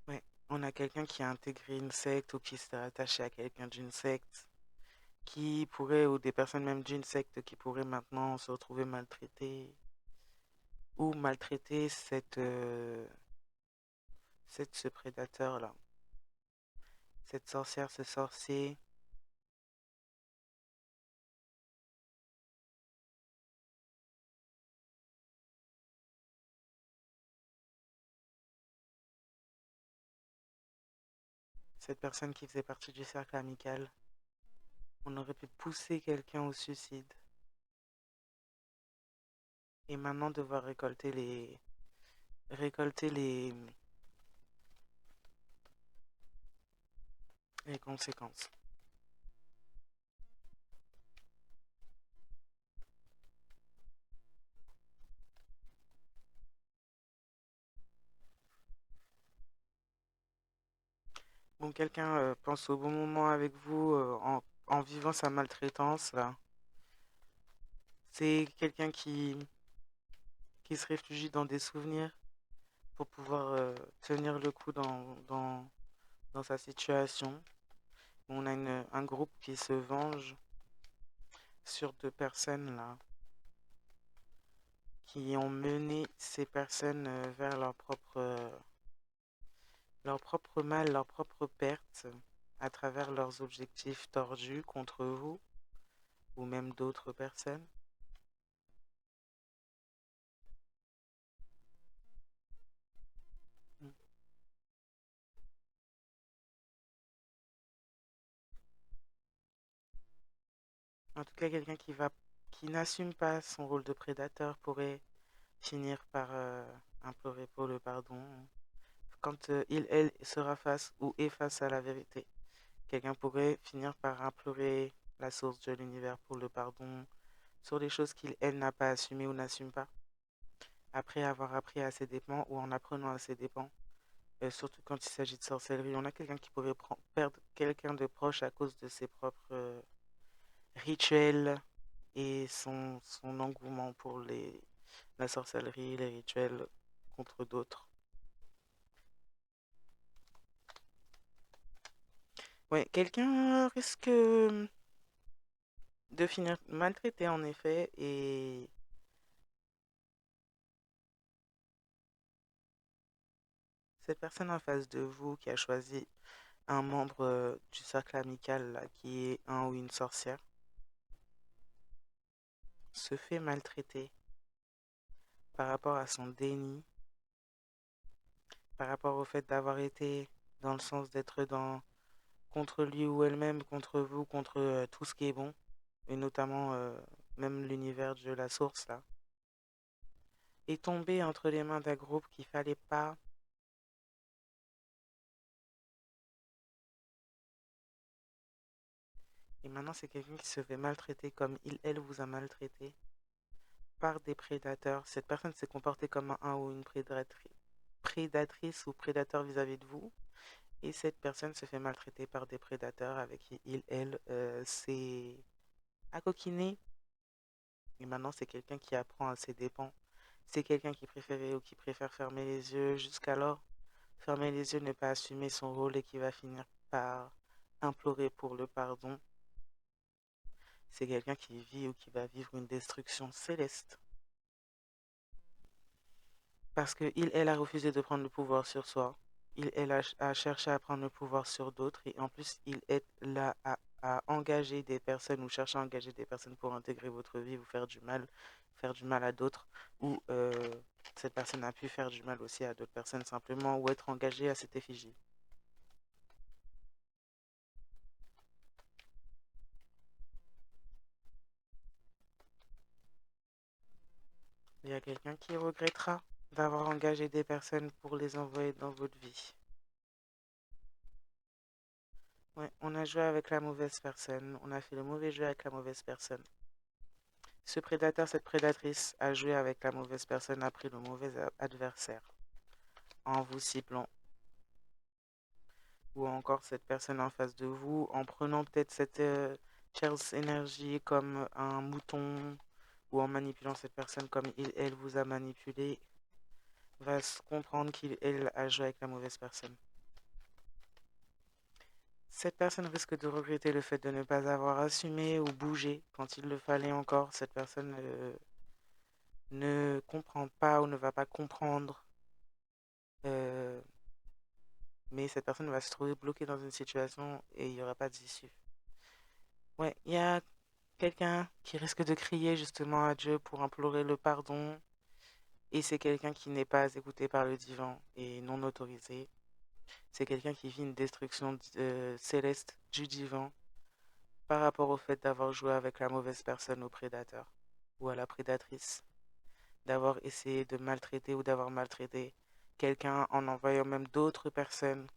Ouais, on a quelqu'un qui a intégré une secte ou qui s'est attaché à quelqu'un d'une secte qui pourrait, ou des personnes même d'une secte qui pourraient maintenant se retrouver maltraitées ou maltraiter ce prédateur-là. cette sorcière, ce sorcier, cette personne qui faisait partie du cercle amical. On aurait pu pousser quelqu'un au suicide. Et maintenant devoir récolter les conséquences. Bon, quelqu'un pense au bon moment avec vous en vivant sa maltraitance, là. C'est quelqu'un qui se réfugie dans des souvenirs pour pouvoir tenir le coup dans sa situation. On a un groupe qui se venge sur deux personnes, là, qui ont mené ces personnes vers leur propre mal, leur propre perte, à travers leurs objectifs tordus contre vous ou même d'autres personnes. Mm. En tout cas, quelqu'un qui n'assume pas son rôle de prédateur pourrait finir par implorer pour le pardon quand elle sera face ou est face à la vérité. Quelqu'un pourrait finir par implorer la source de l'univers pour le pardon sur des choses elle n'a pas assumées ou n'assume pas, après avoir appris à ses dépens ou en apprenant à ses dépens. Surtout quand il s'agit de sorcellerie, on a quelqu'un qui pourrait perdre quelqu'un de proche à cause de ses propres rituels et son engouement pour la sorcellerie, les rituels contre d'autres. Ouais, quelqu'un risque de finir maltraité en effet, et cette personne en face de vous qui a choisi un membre du cercle amical là, qui est un ou une sorcière se fait maltraiter par rapport à son déni, par rapport au fait d'avoir été dans le sens d'être dans contre lui ou elle-même, contre vous, contre tout ce qui est bon, et notamment même l'univers de la source là, est tombé entre les mains d'un groupe qu'il fallait pas. Et maintenant, c'est quelqu'un qui se fait maltraiter comme elle vous a maltraité par des prédateurs. Cette personne s'est comportée comme un ou une prédatrice ou prédateur vis-à-vis de vous. Et cette personne se fait maltraiter par des prédateurs avec qui elle s'est acoquiné. Et maintenant, c'est quelqu'un qui apprend à ses dépens. C'est quelqu'un qui préférait ou qui préfère fermer les yeux jusqu'alors. Fermer les yeux, ne pas assumer son rôle et qui va finir par implorer pour le pardon. C'est quelqu'un qui vit ou qui va vivre une destruction céleste. Parce que elle a refusé de prendre le pouvoir sur soi. Elle a cherché à prendre le pouvoir sur d'autres. Et en plus, il est là à engager des personnes ou chercher à engager des personnes pour intégrer votre vie, vous faire du mal à d'autres. Ou cette personne a pu faire du mal aussi à d'autres personnes simplement ou être engagée à cette effigie. Il y a quelqu'un qui regrettera d'avoir engagé des personnes pour les envoyer dans votre vie. Ouais, on a joué avec la mauvaise personne. On a fait le mauvais jeu avec la mauvaise personne. Ce prédateur, cette prédatrice a joué avec la mauvaise personne, a pris le mauvais adversaire en vous ciblant. Ou encore cette personne en face de vous, en prenant peut-être cette Charles énergie comme un mouton, ou en manipulant cette personne comme elle vous a manipulé, va se comprendre elle a joué avec la mauvaise personne. Cette personne risque de regretter le fait de ne pas avoir assumé ou bougé quand il le fallait encore. Cette personne ne comprend pas ou ne va pas comprendre mais cette personne va se trouver bloquée dans une situation et il n'y aura pas d'issue. Ouais, il y a quelqu'un qui risque de crier justement à Dieu pour implorer le pardon, et c'est quelqu'un qui n'est pas écouté par le divin et non autorisé. C'est quelqu'un qui vit une destruction céleste du divin par rapport au fait d'avoir joué avec la mauvaise personne au prédateur ou à la prédatrice, d'avoir essayé de maltraiter ou d'avoir maltraité quelqu'un en envoyant même d'autres personnes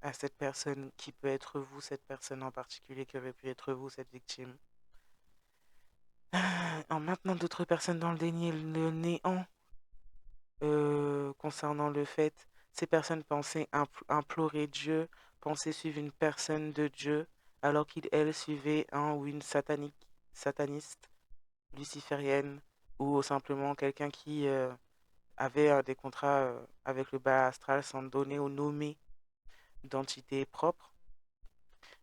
à cette personne qui peut être vous, cette personne en particulier qui aurait pu être vous, cette victime, en maintenant d'autres personnes dans le déni et le néant concernant le fait, ces personnes pensaient implorer Dieu, pensaient suivre une personne de Dieu, alors qu'elles suivaient un ou une sataniste, luciférienne, ou simplement quelqu'un qui avait des contrats avec le bas astral sans donner ou nommer d'entité propre.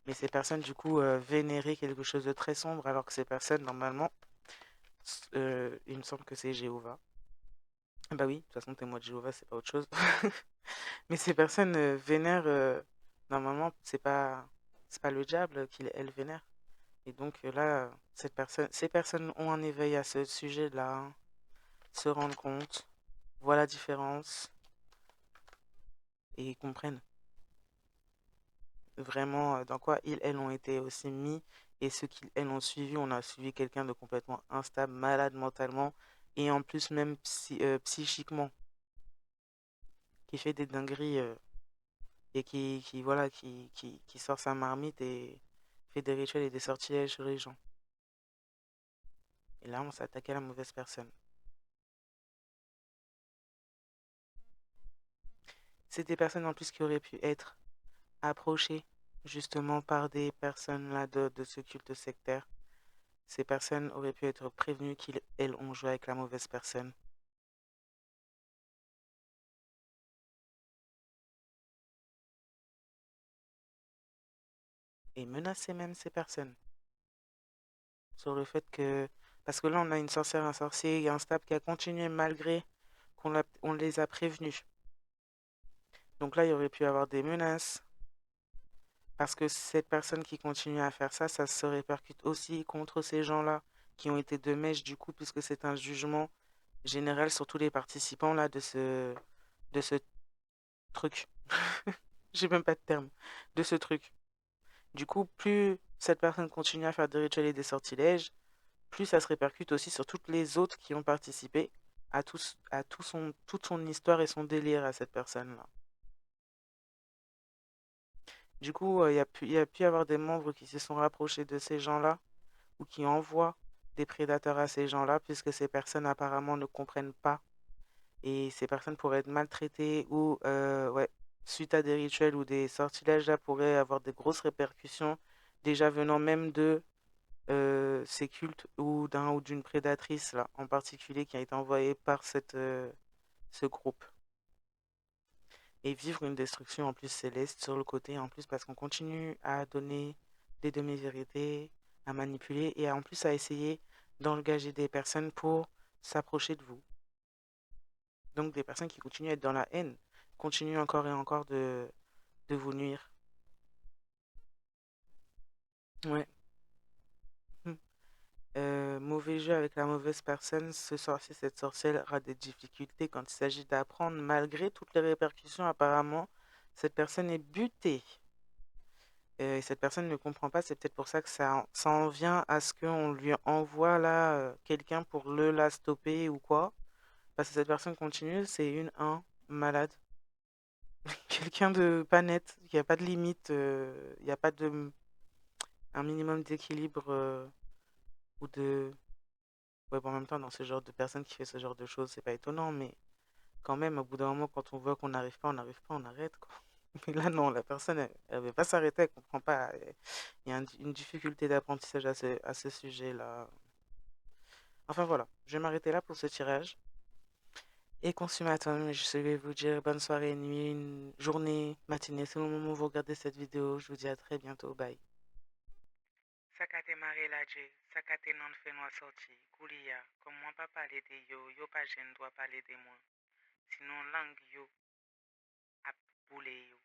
Mais ces personnes, du coup, vénéraient quelque chose de très sombre, alors que ces personnes, normalement, il me semble que c'est Jéhovah. Bah oui, de toute façon, témoin de Jéhovah, c'est pas autre chose. Mais ces personnes vénèrent, normalement, c'est pas le diable qu'elles vénèrent. Et donc là, ces personnes ont un éveil à ce sujet-là, hein, se rendent compte, voient la différence et comprennent vraiment dans quoi elles ont été aussi mis et ce qu'elles ont suivi. On a suivi quelqu'un de complètement instable, malade mentalement et en plus même psychiquement, qui fait des dingueries et voilà, qui sort sa marmite et fait des rituels et des sortilèges sur les gens. Et là, on s'attaque à la mauvaise personne. C'est des personnes en plus qui auraient pu être approchées justement par des personnes là de ce culte sectaire. Ces personnes auraient pu être prévenues qu'elles ont joué avec la mauvaise personne et menacer même ces personnes sur le fait que... Parce que là, on a une sorcière, un sorcier et un stable qui a continué malgré on les a prévenus. Donc là, il y aurait pu avoir des menaces parce que cette personne qui continue à faire ça, ça se répercute aussi contre ces gens-là qui ont été de mèche du coup, puisque c'est un jugement général sur tous les participants là de ce truc. J'ai même pas de terme. De ce truc. Du coup, plus cette personne continue à faire des rituels et des sortilèges, plus ça se répercute aussi sur toutes les autres qui ont participé à toute son histoire et son délire à cette personne-là. Du coup, il y a pu y avoir des membres qui se sont rapprochés de ces gens-là ou qui envoient des prédateurs à ces gens-là, puisque ces personnes apparemment ne comprennent pas. Et ces personnes pourraient être maltraitées ou, ouais, suite à des rituels ou des sortilèges, là, pourraient avoir des grosses répercussions, déjà venant même de ces cultes ou d'un ou d'une prédatrice, là, en particulier, qui a été envoyée par ce groupe. Et vivre une destruction en plus céleste sur le côté, en plus parce qu'on continue à donner des demi-vérités, à manipuler et en plus à essayer d'engager des personnes pour s'approcher de vous. Donc des personnes qui continuent à être dans la haine, continuent encore et encore de vous nuire. Ouais. Hmm. Mauvais jeu avec la mauvaise personne, ce sorcier, cette sorcière aura des difficultés quand il s'agit d'apprendre, malgré toutes les répercussions apparemment. Cette personne est butée. Et cette personne ne comprend pas, c'est peut-être pour ça que ça en vient à ce qu'on lui envoie là quelqu'un pour la stopper ou quoi. Parce que cette personne continue, c'est un malade. Quelqu'un de pas net, qui a pas de limite, il n'y a pas de un minimum d'équilibre ou de... Ouais, bon, en même temps, dans ce genre de personne qui fait ce genre de choses, c'est pas étonnant, mais quand même, au bout d'un moment, quand on voit qu'on n'arrive pas, on n'arrive pas, on arrête, quoi. Mais là, non, la personne, elle veut pas s'arrêter, elle comprend pas. Il y a une difficulté d'apprentissage à ce sujet-là. Enfin voilà, je vais m'arrêter là pour ce tirage. Et consommateurs, je vais vous dire bonne soirée, nuit, journée, matinée, selon le moment où vous regardez cette vidéo. Je vous dis à très bientôt, bye. Sakate mare la je, sakate nan fe nou sorti, kouliya, comme moi pas parler de yo, yo pas jen doit parler de moi. Sinon langue yo ap boule yo.